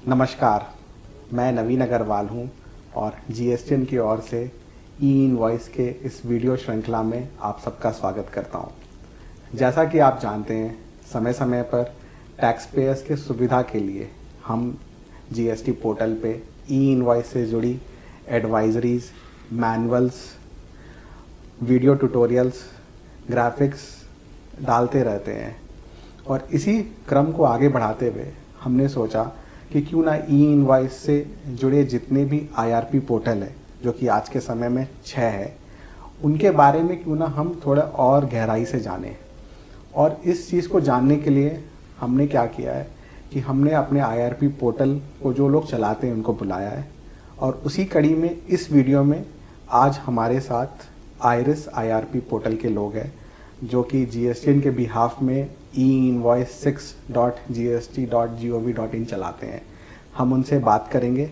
नमस्कार, मैं नवीन अग्रवाल हूं और जीएसटीएन की ओर से ई इनवॉइस के इस वीडियो श्रृंखला में आप सबका स्वागत करता हूं। जैसा कि आप जानते हैं, समय समय पर टैक्स पेयर्स के सुविधा के लिए हम जीएसटी पोर्टल पे ई इनवॉइस से जुड़ी advisories, manuals, video tutorials, graphics डालते रहते हैं और इसी क्रम को आगे बढ़ाते हुए हमने सोचा कि क्यों ना ई इनवॉइस से जुड़े जितने भी आईआरपी पोर्टल है, जो कि आज के समय में 6 है, उनके बारे में क्यों ना हम थोड़ा और गहराई से जानें। और इस चीज़ को जानने के लिए हमने क्या किया है कि हमने अपने आईआरपी पोर्टल को जो लोग चलाते हैं उनको बुलाया है और उसी कड़ी में इस वीडियो में आज हमारे साथ आइरिस आईआरपी पोर्टल के लोग हैं, जो कि जीएसटीएन के बिहाफ में e-invoice6.gst.gov.in चलाते हैं। हम उनसे बात करेंगे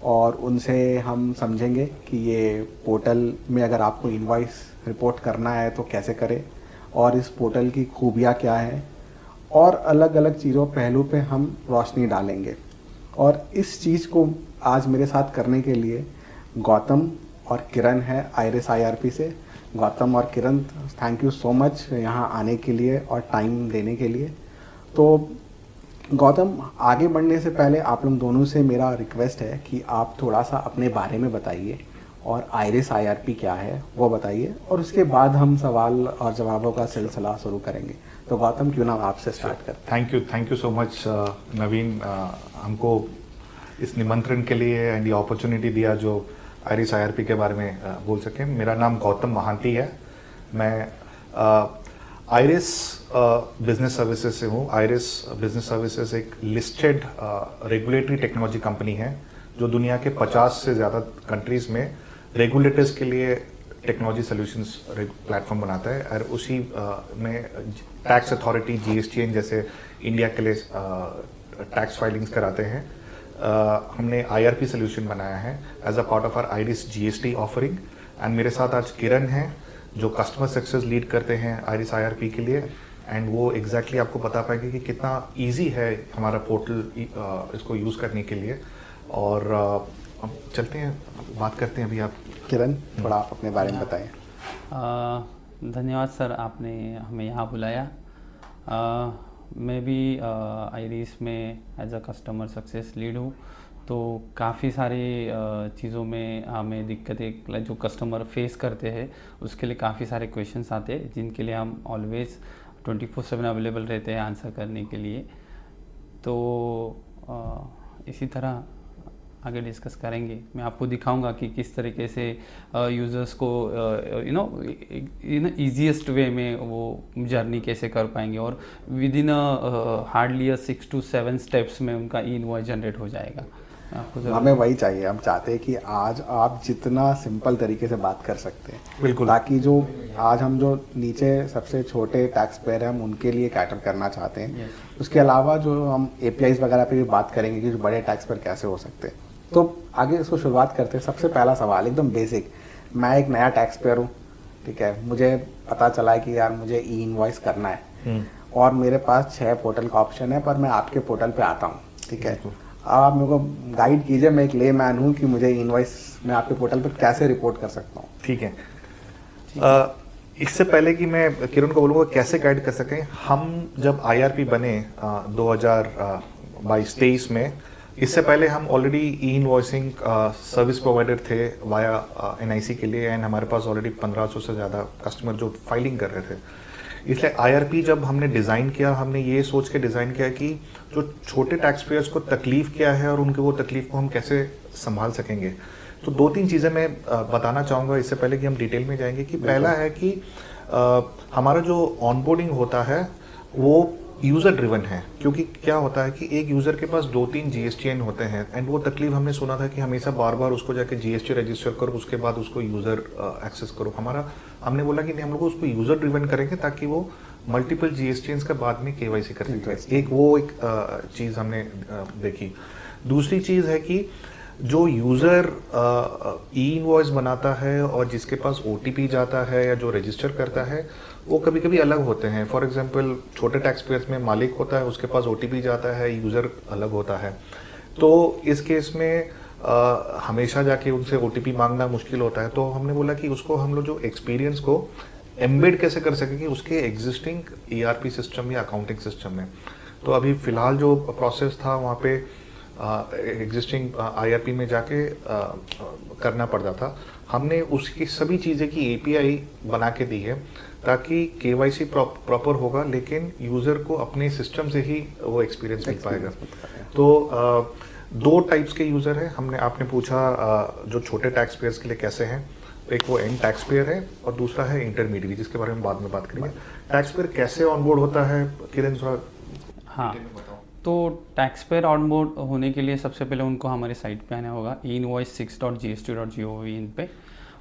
और उनसे हम समझेंगे कि ये पोर्टल में अगर आपको इनवॉइस रिपोर्ट करना है तो कैसे करें और इस पोर्टल की खूबियाँ क्या हैं और अलग अलग चीज़ों पहलू पे हम रोशनी डालेंगे। और इस चीज़ को आज मेरे साथ करने के लिए गौतम और किरण है आइरिस आईआरपी से। गौतम और किरण, थैंक यू सो मच यहाँ आने के लिए और टाइम देने के लिए। तो गौतम, आगे बढ़ने से पहले आप लोग दोनों से मेरा रिक्वेस्ट है कि आप थोड़ा सा अपने बारे में बताइए और आइरिस आईआरपी क्या है वो बताइए और उसके बाद हम सवाल और जवाबों का सिलसिला शुरू करेंगे। तो गौतम, क्यों ना आपसे स्टार्ट करते। थैंक यू सो मच नवीन, हमको इस निमंत्रण के लिए एंड ये अपॉर्चुनिटी दिया जो आइरिस आईआरपी के बारे में बोल सकें। मेरा नाम गौतम महांती है। मैं आइरिस बिजनेस सर्विसेज से हूँ। आइरिस बिजनेस सर्विसेज एक लिस्टेड रेगुलेटरी टेक्नोलॉजी कंपनी है जो दुनिया के 50 से ज़्यादा कंट्रीज़ में रेगुलेटर्स के लिए टेक्नोलॉजी सॉल्यूशंस प्लेटफॉर्म बनाता है और उसी में टैक्स अथॉरिटी जीएसटीएन जैसे इंडिया के लिए टैक्स फाइलिंग्स कराते हैं। हमने आईआरपी सोल्यूशन बनाया है as a part of our Iris GST offering. And मेरे साथ आज किरण हैं जो कस्टमर सक्सेस लीड करते हैं आइरिस आईआरपी के लिए, एंड वो एग्जैक्टली आपको बता पाएंगे कि कितना इजी है हमारा पोर्टल इसको यूज़ करने के लिए। और चलते हैं, बात करते हैं। अभी आप किरण, थोड़ा आप अपने बारे में बताएं। धन्यवाद सर, आपने हमें यहाँ बुलाया। मैं भी आइरिस में as a customer success lead हूँ। तो काफ़ी सारी चीज़ों में हमें दिक्कतें जो कस्टमर फेस करते हैं उसके लिए काफ़ी सारे क्वेश्चंस आते हैं, जिनके लिए हम ऑलवेज़ 24/7 अवेलेबल रहते हैं आंसर करने के लिए। तो इसी तरह आगे डिस्कस करेंगे। मैं आपको दिखाऊंगा कि किस तरीके से यूज़र्स को ईजीएस्ट वे में वो जर्नी कैसे कर पाएंगे और with in hardly 6 to 7 steps में उनका ई इनवॉइस जनरेट हो जाएगा। हमें वही चाहिए। हम चाहते हैं कि आज आप जितना सिंपल तरीके से बात कर सकते हैं, बिल्कुल, ताकि जो आज हम जो नीचे सबसे छोटे टैक्स पेयर हैं हम उनके लिए कैटर करना चाहते हैं। उसके अलावा जो हम एपीआईज वगैरह पे भी बात करेंगे कि जो बड़े टैक्स पेयर कैसे हो सकते हैं। तो आगे इसको शुरुआत करते हैं। सबसे पहला सवाल एकदम बेसिक। मैं एक नया टैक्स पेयर हूँ, ठीक है। मुझे पता चला है कि यार मुझे ई इनवॉइस करना है और मेरे पास 6 पोर्टल का ऑप्शन है, पर मैं आपके पोर्टल पे आता हूँ, ठीक है। अब आप मेरे को गाइड कीजिए। मैं एक लेमैन हूँ कि मुझे इनवॉइस मैं आपके पोर्टल पर कैसे रिपोर्ट कर सकता हूँ। ठीक है। इससे पहले कि मैं किरण को बोलूँगा कैसे गाइड कर सकें, हम जब आईआरपी बने 2022-23 में, इससे पहले हम already E invoicing service provider थे वाया एनआईसी के लिए, एंड हमारे पास ऑलरेडी 1500 से ज़्यादा कस्टमर जो फाइलिंग कर रहे थे। इसलिए आईआरपी जब हमने डिज़ाइन किया, हमने ये सोच के डिज़ाइन किया कि जो छोटे टैक्स पेयर्स को तकलीफ़ क्या है और उनके वो तकलीफ़ को हम कैसे संभाल सकेंगे। तो 2-3 चीज़ें मैं बताना चाहूँगा इससे पहले कि हम डिटेल में जाएंगे। कि पहला है कि हमारा जो ऑनबोर्डिंग होता है वो यूज़र ड्रिवन है, क्योंकि क्या होता है कि एक यूज़र के पास 2-3 जीएसटीएन होते हैं, एंड वो तकलीफ हमने सुना था कि हमेशा बार बार उसको जाके जीएसटी रजिस्टर करो, उसके बाद उसको यूज़र एक्सेस करो। हमने बोला कि नहीं, हम लोग उसको यूज़र ड्रिवन करेंगे ताकि वो मल्टीपल जीएसटीएन के बाद में केवाईसी कर सके। एक चीज़ हमने देखी। दूसरी चीज़ है कि जो यूज़र ई इनवॉइस बनाता है और जिसके पास ओटीपी जाता है या जो रजिस्टर करता है, वो कभी कभी अलग होते हैं। फॉर एग्जांपल छोटे टैक्स पेयर्स में मालिक होता है, उसके पास ओटीपी जाता है, यूज़र अलग होता है। तो इस केस में हमेशा जाके उनसे ओटीपी मांगना मुश्किल होता है, तो हमने बोला कि उसको हम लोग जो एक्सपीरियंस को एम्बेड कैसे कर सकेंगे उसके एग्जिस्टिंग ईआरपी सिस्टम या अकाउंटिंग सिस्टम में। तो अभी फिलहाल जो प्रोसेस था वहाँ पे एग्जिस्टिंग आईआरपी में जाके करना पड़ता था। हमने उसकी सभी चीज़ें की एपीआई बना के दी है ताकि केवाईसी प्रॉपर होगा, लेकिन यूज़र को अपने सिस्टम से ही वो एक्सपीरियंस मिल पाएगा। तो दो टाइप्स के यूज़र हैं। आपने पूछा जो छोटे टैक्स पेयर्स के लिए कैसे हैं, एक वो एंड टैक्स पेयर है और दूसरा है इंटरमीडिएट, जिसके बारे में बाद में बात करेंगे। टैक्स पेयर कैसे ऑनबोर्ड होता है, किरण थोड़ा हाँ, डिटेल में बताओ। तो टैक्स पेयर ऑनबोर्ड होने के लिए सबसे पहले उनको हमारे साइट पे आना होगा, invoice6.gst.gov। इन पे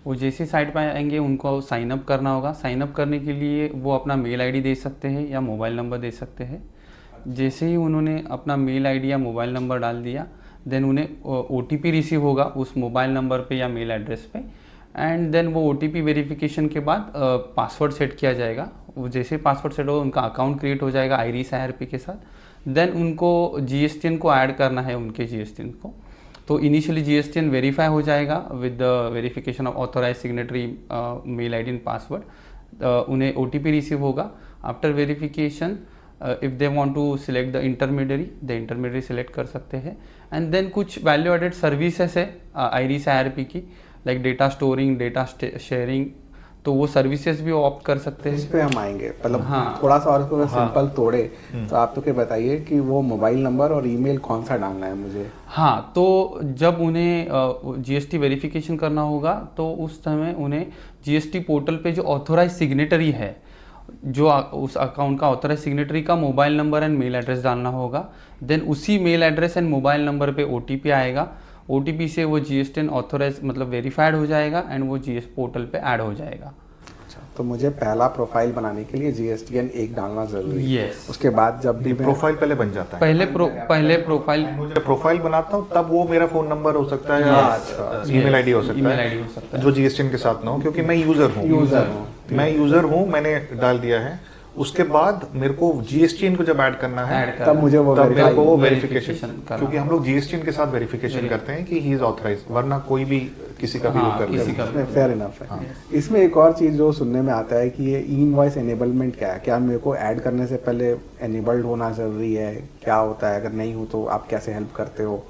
वो जैसी साइट पे आएंगे उनको साइन अप करना होगा। साइन अप करने के लिए वो अपना मेल आईडी दे सकते हैं या मोबाइल नंबर दे सकते हैं। जैसे ही उन्होंने अपना मेल आईडी या मोबाइल नंबर डाल दिया, देन उन्हें ओटीपी रिसीव होगा उस मोबाइल नंबर पे या मेल एड्रेस पे, एंड देन वो ओटीपी वेरिफिकेशन के बाद पासवर्ड सेट किया जाएगा। वो जैसे पासवर्ड सेट हो उनका अकाउंट क्रिएट हो जाएगा आईरिस आईआरपी के साथ। देन उनको जीएसटीएन को ऐड करना है, उनके जीएसटीएन को। तो इनिशियली जीएसटीएन वेरीफाई हो जाएगा with the verification of authorize signatory mail ID and password. उन्हें ओटीपी रिसीव होगा। After verification if they want to select the intermediary select कर सकते हैं। एंड देन कुछ वैल्यू एडेड सर्विसेज है आईरिस आईआरपी की, like data storing, data sharing, तो वो सर्विसेज भी ऑप्ट कर सकते हैं। इस पे हम आएंगे, मतलब हाँ। थोड़ा सा और इसको अगर सिंपल तोड़े तो आप तो क्या बताइए कि वो मोबाइल नंबर और ईमेल कौन सा डालना है मुझे। हाँ, तो जब उन्हें जीएसटी वेरिफिकेशन करना होगा तो उस समय उन्हें जीएसटी पोर्टल पे जो ऑथोराइज सिग्नेटरी है, जो उस अकाउंट का ऑथोराइज सिग्नेटरी का mobile number and mail address डालना होगा। देन उसी mail address and mobile number पे ओटीपी आएगा। ओटीपी से वो जीएसटीएन ऑथोराइज मतलब वेरीफाइड हो जाएगा एंड वो जीएस पोर्टल पे ऐड हो जाएगा। अच्छा, तो मुझे पहला प्रोफाइल बनाने के लिए जीएसटीएन 1 डालना जरूरी है। Yes। उसके बाद जब भी मैं प्रोफाइल पहले बन जाता है। पहले प्रोफाइल मुझे प्रोफाइल बनाता हूँ तब वो मेरा फोन नंबर हो सकता है या ईमेल आईडी हो सकता है, जो जीएसटीएन के साथ ना हो, क्योंकि मैं यूजर हूँ, मैंने डाल दिया है। उसके बाद मेरे को जीएसटीएन को जब ऐड करना है तब मुझे वो तब मेरे को वो वेरिफिकेशन वेरिफिकेशन, करना। क्योंकि हम लोग जीएसटीएन के साथ वेरिफिकेशन करते हैं कि ही इज ऑथराइज, वरना कोई भी किसी का भी वो कर किसी लेगा। का फेयर इनफ है। इसमें एक और चीज जो सुनने में आता है कि ये ई इनवॉइस एनेबलमेंट क्या है, क्या मेरे को ऐड करने से पहले एनेबल्ड होना जरूरी है, क्या होता है, अगर नहीं हो तो आप कैसे हेल्प करते हो,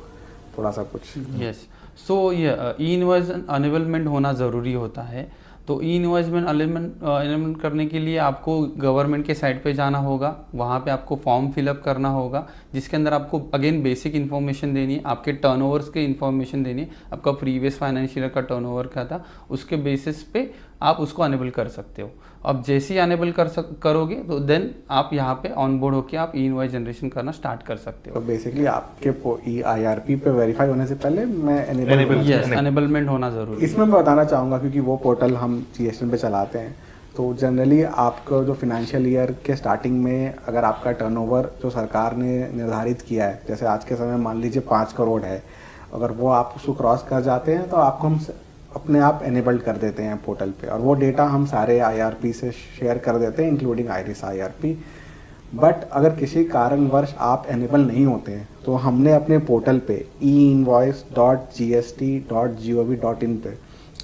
थोड़ा सा कुछ। यस, सो ये ई इनवॉइस अनेबलमेंट होना ज़रूरी होता है। तो ई इनवॉइसमेंट अनेबलमेंट करने के लिए आपको गवर्नमेंट के साइट पे जाना होगा। वहाँ पे आपको फॉर्म फिलअप करना होगा, जिसके अंदर आपको अगेन बेसिक इन्फॉर्मेशन देनी है, आपके टर्नओवर्स के इन्फॉर्मेशन देनी है, आपका प्रीवियस फाइनेंशियल का टर्नओवर क्या था, उसके बेसिस पे आप उसको अनेबल कर सकते हो। अब जैसे ही अनेबल करोगे तो देन आप यहाँ पे ऑनबोर्ड होकर आप ई इनवॉइस जनरेशन करना स्टार्ट कर सकते हो। तो बेसिकली आपके ई आईआरपी पे वेरीफाई होने से पहले मैं यस, अनेबलमेंट होना जरूरी है। इसमें मैं बताना चाहूँगा, क्योंकि वो पोर्टल हम जीएसटीएन पे चलाते हैं, तो जनरली आपको जो फिनेंशियल ईयर के स्टार्टिंग में अगर आपका टर्नओवर जो सरकार ने निर्धारित किया है, जैसे आज के समय मान लीजिए 5 करोड़ है, अगर वो आप उसको क्रॉस कर जाते हैं तो आपको हम अपने आप एनेबल्ड कर देते हैं पोर्टल पे, और वो डेटा हम सारे आईआरपी से शेयर कर देते हैं इंक्लूडिंग आईरिस आईआरपी। बट अगर किसी कारणवश आप एनेबल नहीं होते हैं तो हमने अपने पोर्टल पे einvoice.gst.gov.in पे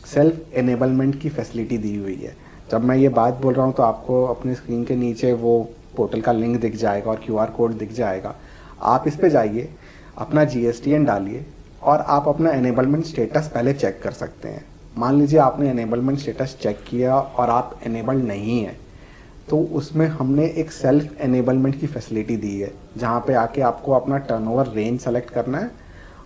सेल्फ एनेबलमेंट की फैसिलिटी दी हुई है। जब मैं ये बात बोल रहा हूँ तो आपको अपनी स्क्रीन के नीचे वो पोर्टल का लिंक दिख जाएगा और क्यूआर कोड दिख जाएगा। आप इस पे जाइए, अपना जीएसटीएन डालिए और आप अपना एनेबलमेंट स्टेटस पहले चेक कर सकते हैं। मान लीजिए आपने एनेबलमेंट स्टेटस चेक किया और आप एनेबल नहीं है, तो उसमें हमने एक सेल्फ एनेबलमेंट की फैसिलिटी दी है, जहाँ पे आके आपको अपना टर्नओवर रेंज सेलेक्ट करना है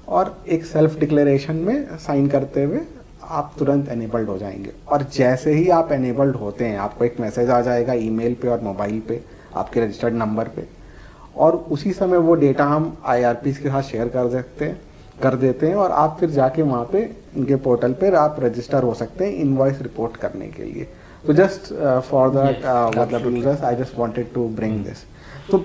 और एक सेल्फ डिक्लेरेशन में साइन करते हुए आप तुरंत एनेबल्ड हो जाएंगे। और जैसे ही आप एनेबल्ड होते हैं आपको एक मैसेज आ जाएगा ईमेल पे और मोबाइल पे आपके रजिस्टर्ड नंबर पे, और उसी समय वो डेटा हम आईआरपीस के साथ शेयर कर देते हैं और आप फिर जाके वहाँ पे इनके पोर्टल पर आप रजिस्टर हो सकते हैं इनवॉइस रिपोर्ट करने के लिए। तो जस्ट फॉर दैट मतलब users I just wanted to bring this. तो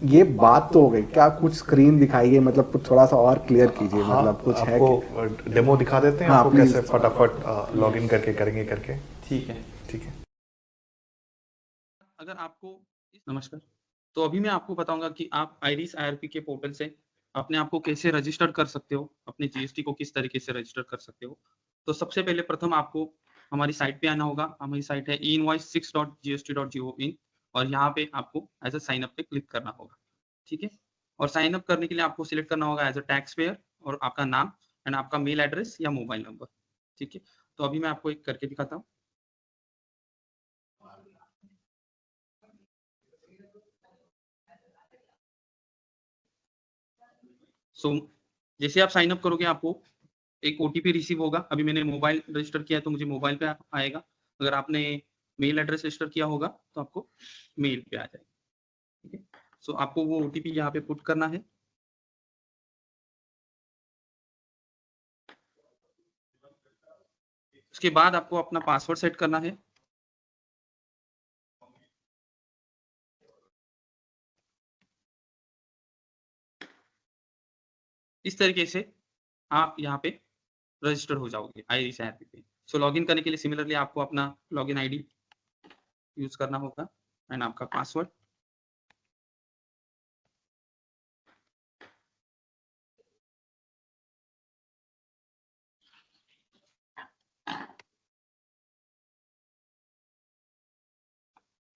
ये बात तो हो गई, क्या कुछ स्क्रीन दिखाइए, मतलब कुछ थोड़ा सा और क्लियर कीजिए, मतलब कुछ है आपको डेमो दिखा देते हैं, आपको कैसे फटाफट लॉगिन करके करेंगे करके। ठीक है। अगर आपको नमस्कार, तो अभी मैं आपको बताऊंगा कि आप आईरिस आईआरपी के पोर्टल से अपने आप को कैसे रजिस्टर कर सकते हो, अपने जीएसटी को किस तरीके से रजिस्टर कर सकते हो। तो सबसे पहले प्रथम आपको हमारी साइट पे आना होगा। हमारी साइट है einvoice6.gst.gov और यहाँ पे आपको एज अ साइन अप पे क्लिक करना होगा, ठीक है। और साइन अप करने के लिए आपको सिलेक्ट करना होगा एज अ टैक्स पेयर और आपका नाम एंड आपका मेल एड्रेस या मोबाइल नंबर, ठीक है। तो अभी मैं आपको एक करके दिखाता हूँ। सो जैसे आप साइन अप करोगे आपको एक ओटीपी रिसीव होगा। अभी मैंने मोबाइल रजिस्टर किया है तो मुझे मोबाइल पे आएगा। अगर आपने मेल एड्रेस रजिस्टर किया होगा तो आपको मेल पे आ जाएगा, ठीक है। सो आपको वो ओटीपी यहाँ पे पुट करना है। उसके बाद आपको अपना पासवर्ड सेट करना है। इस तरीके से आप यहाँ पे रजिस्टर हो जाओगे आईरिस ऐप पे। सो लॉगिन करने के लिए सिमिलरली आपको अपना लॉगिन आईडी यूज करना होगा एंड आपका पासवर्ड।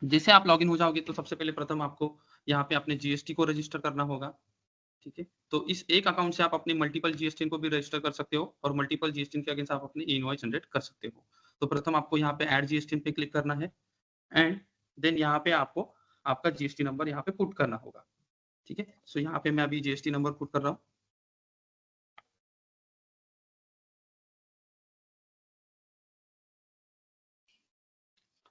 जैसे आप लॉगिन हो जाओगे तो सबसे पहले प्रथम आपको यहाँ पे अपने जीएसटी को रजिस्टर करना होगा, ठीक है। तो इस एक अकाउंट से आप अपने मल्टीपल जीएसटी को भी रजिस्टर कर सकते हो और मल्टीपल जीएसटी के अगेंस्ट आप अपनी इनवॉइस जनरेट कर सकते हो। तो प्रथम आपको यहाँ पे ऐड जीएसटी पे क्लिक करना है एंड देन यहाँ पे आपको आपका जीएसटी नंबर यहाँ पे पुट करना होगा, ठीक है। सो यहाँ पे मैं अभी जीएसटी नंबर पुट कर रहा हूँ।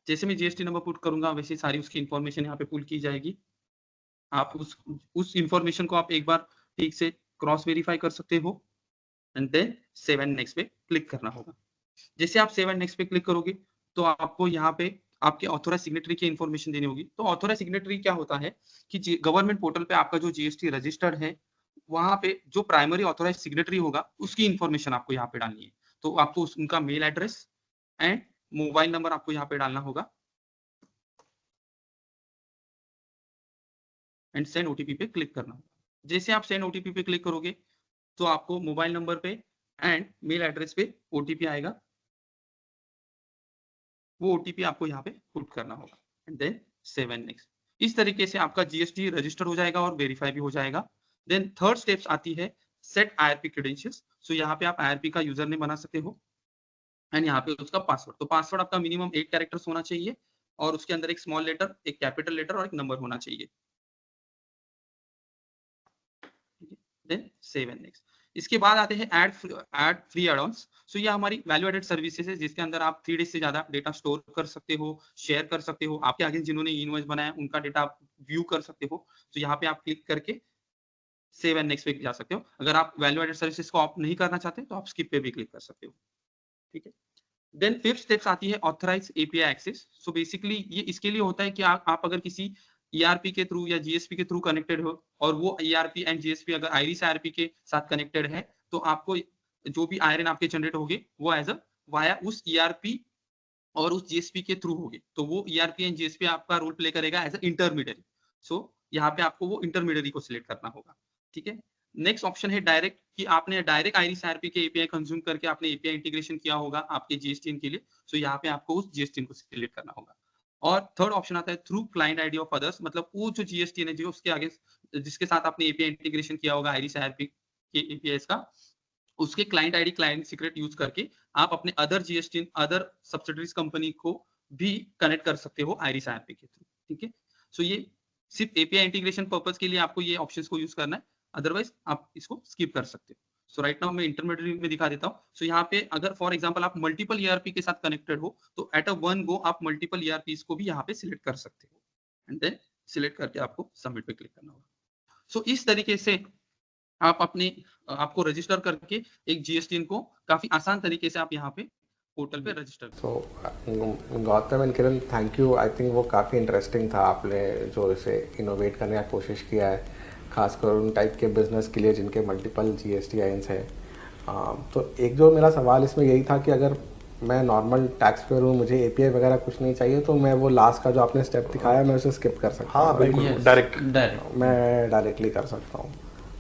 जैसे मैं जीएसटी नंबर पुट करूंगा वैसे सारी उसकी इन्फॉर्मेशन यहाँ पे पुल की जाएगी। आप उस इन्फॉर्मेशन को आप एक बार ठीक से क्रॉस वेरीफाई कर सकते हो and then save and next पे क्लिक करना होगा। जैसे आप सेव एंड नेक्स्ट पे क्लिक करोगे तो आपको यहाँ पे आपके ऑथोराइज सिग्नेटरी की इन्फॉर्मेशन देनी होगी। तो ऑथोराइज सिग्नेटरी क्या होता है कि गवर्नमेंट पोर्टल पे आपका जो जीएसटी रजिस्टर्ड है वहां पे जो प्राइमरी ऑथोराइज सिग्नेटरी होगा उसकी इन्फॉर्मेशन आपको यहाँ पे डालनी है। तो आपको उनका mail address and mobile number आपको यहाँ पे डालना होगा एंड सेंड ओटीपी पे क्लिक करना होगा। जैसे आप सेंड ओटीपी पे क्लिक करोगे तो आपको मोबाइल नंबर पे एंड मेल एड्रेस पे ओटीपी आएगा। वो ओटीपी आपको यहाँ पे पुट करना होगा and then save and next. इस तरीके से आपका जीएसटी रजिस्टर हो जाएगा और वेरीफाई भी हो जाएगा। देन थर्ड स्टेप्स आती है सेट आईआरपी क्रेडेंशियल्स। सो यहाँ पे आप आईआरपी का यूजर नेम बना सकते हो एंड यहाँ पे उसका पासवर्ड। तो पासवर्ड आपका मिनिमम 8 कैरेक्टर्स होना चाहिए और उसके अंदर एक स्मॉल लेटर, एक कैपिटल लेटर और एक नंबर होना चाहिए, देन सेव एंड नेक्स्ट। इसके बाद आते हैं ऐड फ्री एड ऑन्स। सो ये हमारी वैल्यू एडेड सर्विसेज है जिसके अंदर आप 3 डेज से ज्यादा डेटा स्टोर कर सकते हो, शेयर कर सकते हो। आपके आगे जिन्होंने इनवॉइस बनाया उनका डेटा आप व्यू कर सकते हो। तो यहाँ पे आप क्लिक करके सेव एंड नेक्स्ट पे जा सकते हो। अगर आप वैल्यू एडेड सर्विसेज को ऑफ नहीं करना चाहते तो आप स्किप पे भी क्लिक कर सकते हो, ठीक है। देन फिफ्थ स्टेप्स आती है authorize API access. So basically ये इसके लिए होता है कि आप अगर किसी ईआरपी के थ्रू या जीएसपी के थ्रू कनेक्टेड हो और वो ईआरपी एंड जीएसपी अगर आईरिस आईआरपी के साथ कनेक्टेड है तो आपको जो भी आयरन आपके जनरेट होंगे वो एज अ वाया उस ईआरपी और उस जीएसपी के थ्रू होंगे। तो वो ईआरपी एंड जीएसपी आपका रोल प्ले करेगा एज अ इंटरमीडियरी। सो यहाँ पे आपको वो इंटरमीडियरी को सिलेक्ट करना होगा, ठीक है। नेक्स्ट ऑप्शन है डायरेक्ट, कि आपने डायरेक्ट आईरिस आईआरपी के एपीआई कंज्यूम करके आपने एपीआई इंटीग्रेशन किया होगा आपके जीएसटी के लिए। सो यहाँ पे आपको उस जीएसटी को सिलेक्ट करना होगा। और थर्ड ऑप्शन आता है through client ID of others, मतलब वो जो जीएसटी है जो उसके आगे जिसके साथ आपने एपीआई इंटीग्रेशन किया होगा आईरिस आईआरपी के एपीआई का, उसके client ID client secret use करके आप अपने other GST other subsidiaries company को भी कनेक्ट कर सकते हो आईरिस आईआरपी के थ्रू, ठीक है। सो ये सिर्फ एपीआई इंटीग्रेशन पर्पस के लिए आपको ये ऑप्शंस को यूज करना है, अदरवाइज आप इसको स्किप कर सकते हो। सो राइट नाउ मैं इंटरमीडिएट में दिखा देता हूँ। सो यहाँ पे अगर फॉर एग्जांपल आप मल्टीपल ईआरपी के साथ कनेक्टेड हो तो एट अ वन गो आप मल्टीपल ईआरपीस को भी यहाँ पे सिलेक्ट कर सकते हो एंड देन सिलेक्ट करके आपको सबमिट पे क्लिक करना होगा। सो इस तरीके से आप अपने आपको रजिस्टर करके एक जीएसटी को काफी आसान तरीके से आप यहाँ पे पोर्टल पे register. So Gautam and Kiran, thank you. I think वो काफ़ी इंटरेस्टिंग था, आपने जो इसे इनोवेट करने का कोशिश किया है, खासकर उन टाइप के बिजनेस के लिए जिनके मल्टीपल जीएसटी आइन्स हैं। तो एक जो मेरा सवाल इसमें यही था कि अगर मैं नॉर्मल टैक्स पेयर हूँ, मुझे एपीआई वगैरह कुछ नहीं चाहिए, तो मैं वो लास्ट का जो आपने स्टेप दिखाया मैं उसे स्किप कर सकता हूँ? हाँ बिल्कुल, डायरेक्ट मैं डायरेक्टली कर सकता हूँ।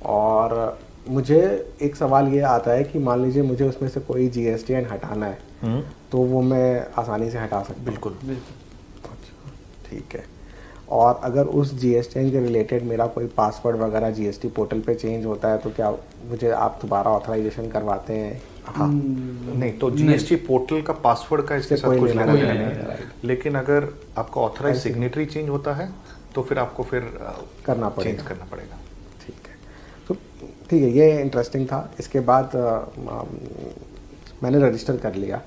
और मुझे एक सवाल ये आता है कि मान लीजिए मुझे उसमें से कोई GSTN हटाना है, तो वो मैं आसानी से हटा सकता हूँ? बिल्कुल। अच्छा, ठीक है। और अगर उस GSTN के रिलेटेड मेरा कोई पासवर्ड वगैरह GST पोर्टल पे चेंज होता है तो क्या मुझे आप दोबारा ऑथराइजेशन करवाते हैं? हाँ, नहीं तो GST पोर्टल का पासवर्ड का इसके इससे साथ कोई कुछ लेना लेना देना देना नहीं है, नहीं, राइट। लेकिन अगर आपका ऑथराइज ऐसे ही। सिग्नेटरी चेंज होता है तो फिर आपको फिर करना चेंज पड़ेगा। करना पड़ेगा। ठीक है, तो ठीक है, ये इंटरेस्टिंग था। इसके बाद मैंने रजिस्टर कर लिया।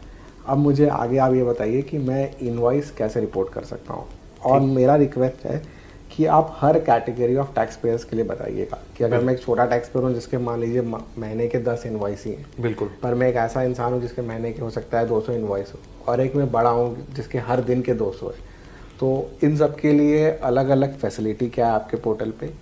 अब मुझे आगे आप ये बताइए कि मैं इनवॉइस कैसे रिपोर्ट कर सकता हूँ, और मेरा रिक्वेस्ट है कि आप हर कैटेगरी ऑफ टैक्स पेयर्स के लिए बताइएगा कि अगर मैं एक छोटा टैक्स पेयर हूँ जिसके मान लीजिए महीने के 10 इनवॉइस ही हैं, बिल्कुल। पर मैं एक ऐसा इंसान हूँ जिसके महीने के हो सकता है 200 इनवॉइस हो, और एक मैं बड़ा हूँ जिसके हर दिन के 200 है, तो इन सब के लिए अलग अलग फैसिलिटी क्या है आपके पोर्टल पे,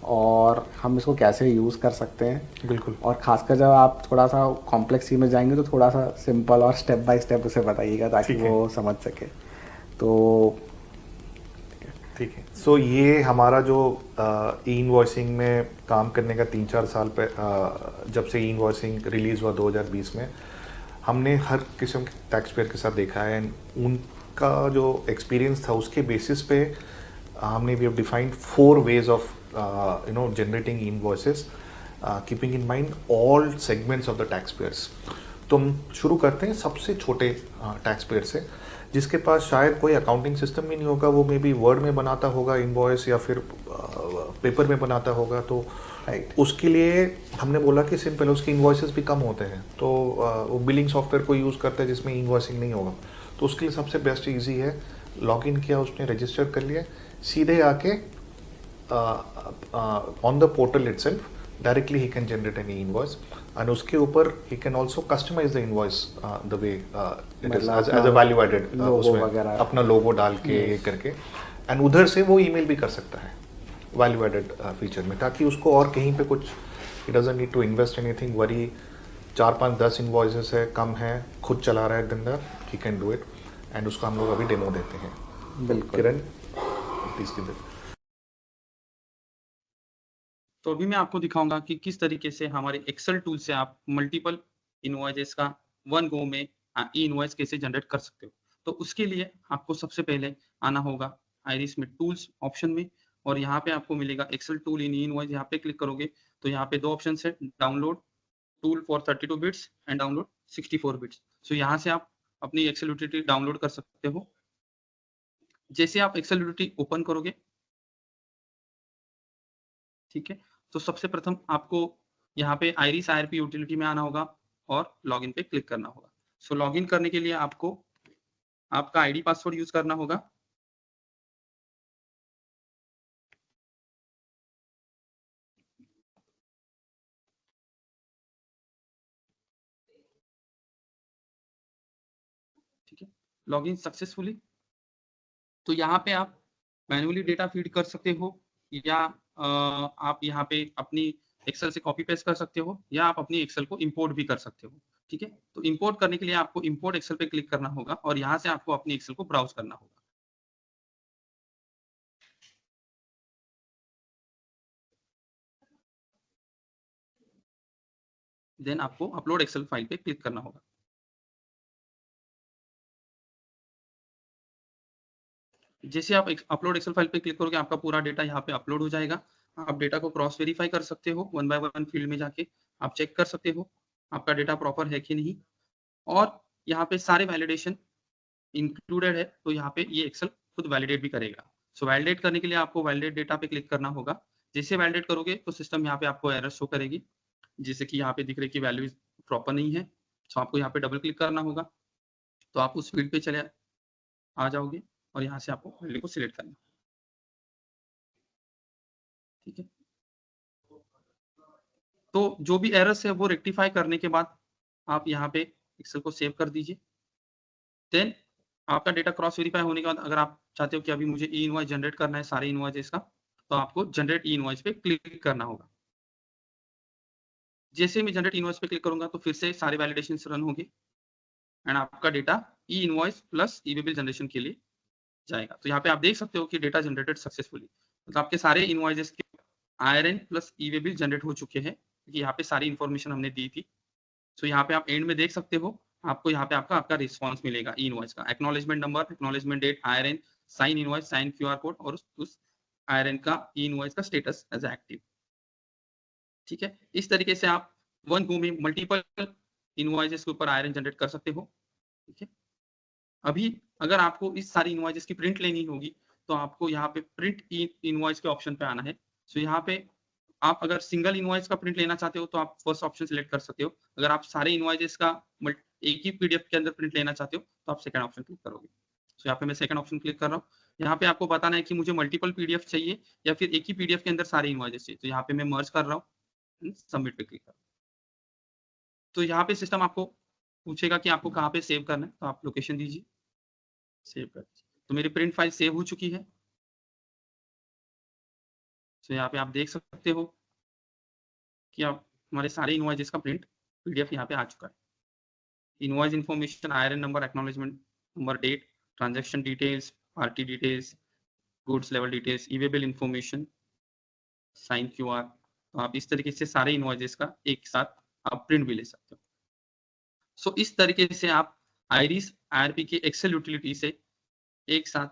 और हम इसको कैसे यूज़ कर सकते हैं? बिल्कुल। और खासकर जब आप थोड़ा सा कॉम्प्लेक्सी में जाएंगे तो थोड़ा सा सिंपल और स्टेप बाय स्टेप उसे बताइएगा ताकि ठीक है। वो समझ सके। तो ठीक है, सो ये हमारा जो ई इनवॉइसिंग में काम करने का 3-4 साल पे जब से ई इनवॉइसिंग रिलीज़ हुआ 2020 में, हमने हर किस्म के टैक्स पेयर के साथ देखा है, एंड उनका जो एक्सपीरियंस था उसके बेसिस पे हमने we have defined 4 ways of generating invoices keeping in mind all segments of the tax payers. तो हम शुरू करते हैं सबसे छोटे टैक्स पेयर से, जिसके पास शायद कोई अकाउंटिंग सिस्टम भी नहीं होगा, वो मे बी वर्ड में बनाता होगा इनवॉइस या फिर पेपर में बनाता होगा, तो उसके लिए हमने बोला कि सिंपल उसके इनवॉइसेस भी कम होते हैं, तो वो बिलिंग सॉफ्टवेयर को यूज़ करता है जिसमें इनवॉइसिंग नहीं होगा। तो उसके लिए सबसे बेस्ट ईजी है, लॉगिन किया, उसने रजिस्टर कर लिया, सीधे आके on the portal itself directly he can generate any invoice, and उसके ऊपर he can also customize the invoice the way it is as a value added, उसमें अपना लोगो डाल के ये करके, एंड उधर से वो ईमेल भी कर सकता है वैल्यू एडेड फीचर में, ताकि उसको और कहीं पे कुछ he doesn't need to invest anything, worry 4-5-10 invoices है, कम है, खुद चला रहा है दिन रात, he can do it, and उसको हम लोग अभी डेमो देते हैं। बिल्कुल। Kiran please give it. तो अभी मैं आपको दिखाऊंगा कि किस तरीके से हमारे एक्सेल टूल से आप मल्टीपल इनवॉइसेस का वन गो में ई इनवॉइस कैसे जनरेट कर सकते हो। तो उसके लिए आपको सबसे पहले आना होगा आइरिस में टूल्स ऑप्शन में, और यहाँ पे आपको मिलेगा Excel tool in e invoice. यहाँ पे क्लिक करोगे तो यहाँ पे 2 ऑप्शन है, download tool for 32 bits and download 64 bits. So यहाँ से आप अपनी एक्सेल यूटिलिटी डाउनलोड कर सकते हो। जैसे आप एक्सेल यूटिलिटी ओपन करोगे, ठीक है, तो सबसे प्रथम आपको यहाँ पे आइरिस आईआरपी यूटिलिटी में आना होगा और लॉगिन पे क्लिक करना होगा। सो लॉगिन करने के लिए आपको आपका आईडी पासवर्ड यूज करना होगा। ठीक है, लॉगिन सक्सेसफुली। तो यहाँ पे आप मैन्युअली डेटा फीड कर सकते हो, या आप यहाँ पे अपनी एक्सेल से कॉपी पेस्ट कर सकते हो, या आप अपनी एक्सेल को इंपोर्ट भी कर सकते हो। ठीक है, तो इंपोर्ट करने के लिए आपको इंपोर्ट एक्सेल पे क्लिक करना होगा और यहाँ से आपको अपनी एक्सेल को ब्राउज करना होगा। देन आपको अपलोड एक्सेल फाइल पे क्लिक करना होगा। जैसे आप अपलोड एक्सेल फाइल पे क्लिक करोगे, आपका पूरा डेटा यहाँ पे अपलोड हो जाएगा। आप डेटा को क्रॉस वेरीफाई कर सकते हो, 1 बाय 1 फील्ड में जाके आप चेक कर सकते हो आपका डेटा प्रॉपर है कि नहीं, और यहाँ पे सारे वैलिडेशन इंक्लूडेड है, तो यहाँ पे ये एक्सेल खुद वैलिडेट भी करेगा। सो वैलिडेट करने के लिए आपको वैलिडेट डेटा पे क्लिक करना होगा। जैसे वैलिडेट करोगे तो सिस्टम यहाँ पे आपको एरर शो करेगी, जैसे कि यहाँ पे दिख रही है कि वैल्यू प्रॉपर नहीं है। सो आपको यहाँ पे डबल क्लिक करना होगा, तो आप उस फील्ड पे चले आ जाओगे और यहाँ से आपको वैल्यू को सिलेक्ट करना है। ठीक है, तो जो भी एरर्स है वो रेक्टिफाई करने के बाद आप यहाँ पे एक्सेल को सेव कर दीजिए। देन आपका डेटा क्रॉस वेरीफाई होने के बाद अगर आप चाहते हो कि अभी मुझे ई इनवॉइस जनरेट करना है सारे इनवॉइसेस का, तो आपको जनरेट ई इनवॉइस पे क्लिक करना होगा। जैसे मैं जनरेट इनवॉइस पे क्लिक करूंगा तो फिर से सारे वैलिडेशन रन होंगे एंड आपका डेटा ई इनवॉइस प्लस ई बिल जनरेशन के लिए जाएगा। तो यहाँ पे आप देख सकते हो कि डेटा जनरेटेड सक्सेसफुली, मतलब आपके सारे इनवॉइसेस के IRN प्लस ई वे बिल जनरेट हो चुके हैं, क्योंकि यहाँ पे सारी इन्फॉर्मेशन हमने दी थी। सो यहाँ पे आप एंड में देख सकते हो, आपको यहाँ पे आपका रिस्पॉन्स मिलेगा ई इनवॉइस का, acknowledgement number, acknowledgement date, IRN, sign invoice, sign QR code और उस IRN का ई इनवॉइस का स्टेटस एज एक्टिव। ठीक है, इस तरीके से आप वन गो में मल्टीपल इनवॉइसेस के ऊपर IRN जनरेट कर सकते हो। ठीक है, अभी अगर आपको इस सारी इनवॉइसेस की प्रिंट लेनी होगी तो आपको यहाँ पे प्रिंट इनवॉइस के ऑप्शन पे आना है। सो यहाँ पे आप अगर सिंगल इनवॉइस का प्रिंट लेना चाहते हो तो आप फर्स्ट ऑप्शन सिलेक्ट कर सकते हो। अगर आप सारे इनवॉइसेस का एक ही PDF के अंदर प्रिंट लेना चाहते हो तो आप सेकंड ऑप्शन क्लिक करोगे। सो यहाँ पे मैं सेकंड ऑप्शन क्लिक कर रहा हूँ। यहाँ पे आपको बताना है कि मुझे मल्टीपल PDF चाहिए या फिर एक ही PDF के अंदर सारे इनवॉइसेस चाहिए। तो यहाँ पे मैं मर्ज कर रहा हूँ, सबमिट पे क्लिक कर रहा हूँ। तो यहाँ पे सिस्टम आपको पूछेगा कि आपको कहाँ पे सेव करना है, तो आप लोकेशन दीजिए, सेव कर दीजिए। तो मेरी प्रिंट फाइल सेव हो चुकी है। तो यहाँ पे आप देख सकते हो कि आप हमारे सारे इनवॉइसेस का प्रिंट PDF यहाँ पे आ चुका है। Invoice information, IRN number, acknowledgement number, date, transaction details, party details, goods level details, e way bill information, sign QR। तो आप इस तरीके से सारे इनवॉइसेस का एक साथ आप प्रिंट भी ले सकते हो। सो इस तरीके से आप आईरिस IRP के एक्सेल यूटिलिटी से एक साथ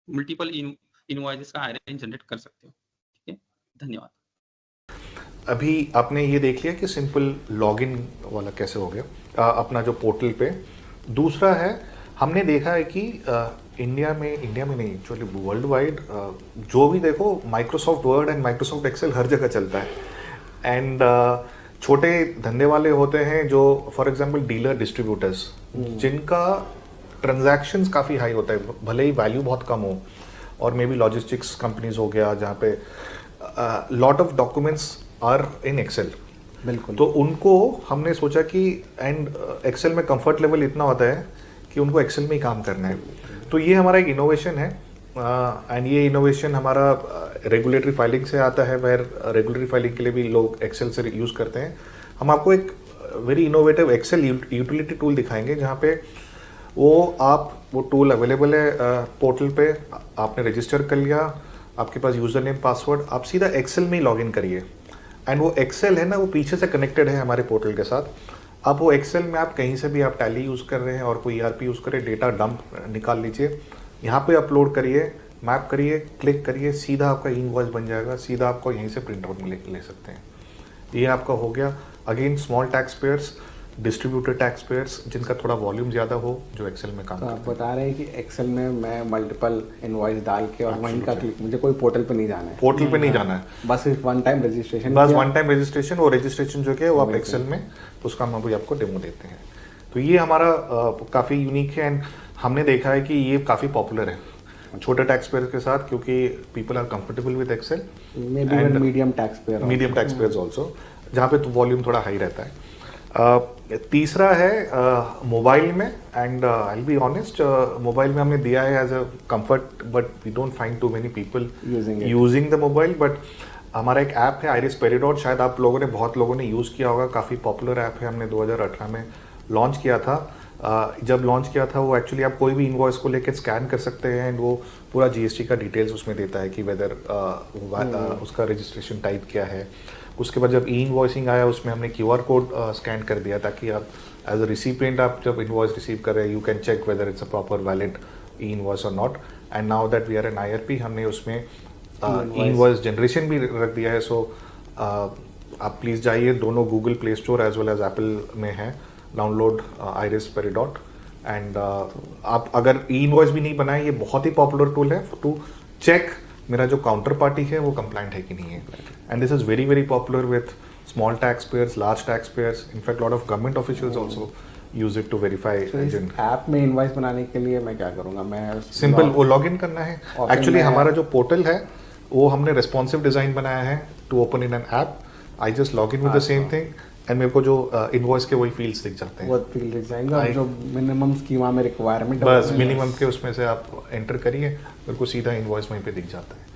मल्टीपल इनवॉइसेस का IRN जनरेट कर सकते हो। ठीक है, धन्यवाद। अभी आपने ये देख लिया कि सिंपल लॉगिन वाला कैसे हो गया अपना जो पोर्टल पे। दूसरा है, हमने देखा है कि इंडिया में नहीं, एक्चुअली वर्ल्ड वाइड जो भी देखो Microsoft Word and Microsoft Excel हर जगह चलता है। एंड छोटे धंधे वाले होते हैं जो फॉर एग्जांपल डीलर डिस्ट्रीब्यूटर्स, जिनका ट्रांजैक्शंस काफ़ी हाई होता है, भले ही वैल्यू बहुत कम हो, और मे बी लॉजिस्टिक्स कंपनीज हो गया जहाँ पे lot of documents are in Excel. बिल्कुल। तो उनको हमने सोचा कि एंड एक्सेल में कंफर्ट लेवल इतना होता है कि उनको एक्सेल में ही काम करना है। तो ये हमारा एक इनोवेशन है एंड ये इनोवेशन हमारा रेगुलेटरी फाइलिंग से आता है, वह रेगुलेटरी फाइलिंग के लिए भी लोग एक्सेल से यूज़ करते हैं। हम आपको एक very innovative Excel utility tool दिखाएंगे जहाँ पे वो टूल अवेलेबल है पोर्टल पे। आपने रजिस्टर कर लिया, आपके पास यूज़र नेम पासवर्ड, आप सीधा एक्सेल में ही लॉगिन करिए। एंड वो एक्सेल है ना, वो पीछे से कनेक्टेड है हमारे पोर्टल के साथ। अब वो एक्सेल में आप कहीं से भी आप टैली यूज़ कर रहे हैं और कोई ERP यूज़ करें, डेटा डंप निकाल लीजिए, यहाँ पे अपलोड करिए, मैप करिए, क्लिक करिए, सीधा आपका इनवॉइस बन जाएगा, सीधा आपको यहीं से प्रिंट आउट ले सकते हैं। ये आपका हो गया। Again small tax pairs, distributor tax payers जिनका थोड़ा वॉल्यूम ज़्यादा हो, जो एक्सेल में काम तो करते आप हैं। बता रहे हैं कि एक्सेल में मैं मल्टीपल इनवॉइस डाल के और वहीं का क्लिक, मुझे कोई पोर्टल पे नहीं जाना है, पोर्टल पे नहीं जाना है, बस सिर्फ वन टाइम रजिस्ट्रेशन, बस वन टाइम रजिस्ट्रेशन। वो रजिस्ट्रेशन जो है वो आप एक्सेल में, उसका हम अभी आपको डेमो देते हैं। तो ये हमारा काफ़ी यूनिक है एंड हमने देखा है कि ये काफ़ी पॉपुलर है छोटे टैक्स पेयर के साथ, क्योंकि people are comfortable with Excel. Medium tax payer, medium tax payers also, जहाँ पे तो वॉल्यूम थोड़ा हाई रहता है। तीसरा है मोबाइल में, and I will be honest, mobile में हमने दिया है as a comfort, but we don't find too many people using the mobile. But हमारा एक ऐप है आइरिस पेरिडॉट, शायद आप लोगों ने बहुत लोगों ने यूज़ किया होगा, काफ़ी पॉपुलर ऐप है। हमने 2018 में लॉन्च किया था। जब लॉन्च किया था वो एक्चुअली आप कोई भी इनवॉइस को लेकर स्कैन कर सकते हैं एंड वो पूरा GST का डिटेल्स उसमें देता है कि वेदर उसका रजिस्ट्रेशन टाइप क्या है। उसके बाद जब इनवॉइसिंग आया उसमें हमने QR कोड स्कैन कर दिया ताकि आप एज अ रिसिपिएंट आप जब इनवॉइस रिसीव कर रहे हैं, you can check whether it's a proper valid invoice और not. And now that we are an IRP, हमने उसमें इनवॉइस जनरेशन भी रख दिया है। सो आप प्लीज़ जाइए, दोनों Google Play Store as well as Apple में है, डाउनलोड आइरिस पेरिडॉट। एंड आप अगर इनवॉइस भी नहीं बनाए, ये बहुत ही पॉपुलर टूल है टू चेक मेरा जो काउंटर पार्टी है वो कंप्लाइंट है कि नहीं है। And this is very very popular with small tax payers, large tax payers, in fact lot of government officials also use it to verify. App में इनवॉइस बनाने के लिए मैं क्या करूंगा? मैं सिंपल वो लॉग इन करना है। एक्चुअली हमारा जो पोर्टल है वो हमने रिस्पॉन्सिव डिजाइन बनाया है to open in an app. I just log in with the same thing and मेरे को जो इनवॉइस के वही फील्ड्स दिख जाते हैं, वो फील्ड दिख जाएंगे और जो मिनिमम स्कीमा में रिक्वायरमेंट बस मिनिमम के उसमें से आप एंटर करिए, मेरे को सीधा इनवॉइस वहीं पे दिख जाता है।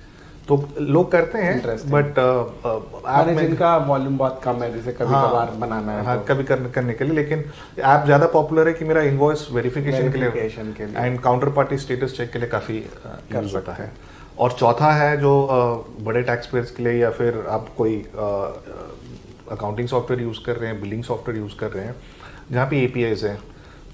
तो लोग करते हैं, बट ऐप में जिनका वॉल्यूम बहुत कम है, जैसे कभी कभार बनाना है, हाँ कभी करने के लिए, लेकिन ऐप ज़्यादा पॉपुलर है कि मेरा इनवॉइस वेरिफिकेशन के लिए and counter party status check के लिए काफ़ी यूज होता है। और चौथा है जो बड़े टैक्स पेयर्स के लिए या फिर आप कोई अकाउंटिंग सॉफ्टवेयर यूज़ कर रहे हैं, बिलिंग सॉफ्टवेयर यूज़ कर रहे हैं जहाँ पे एपीआईज हैं,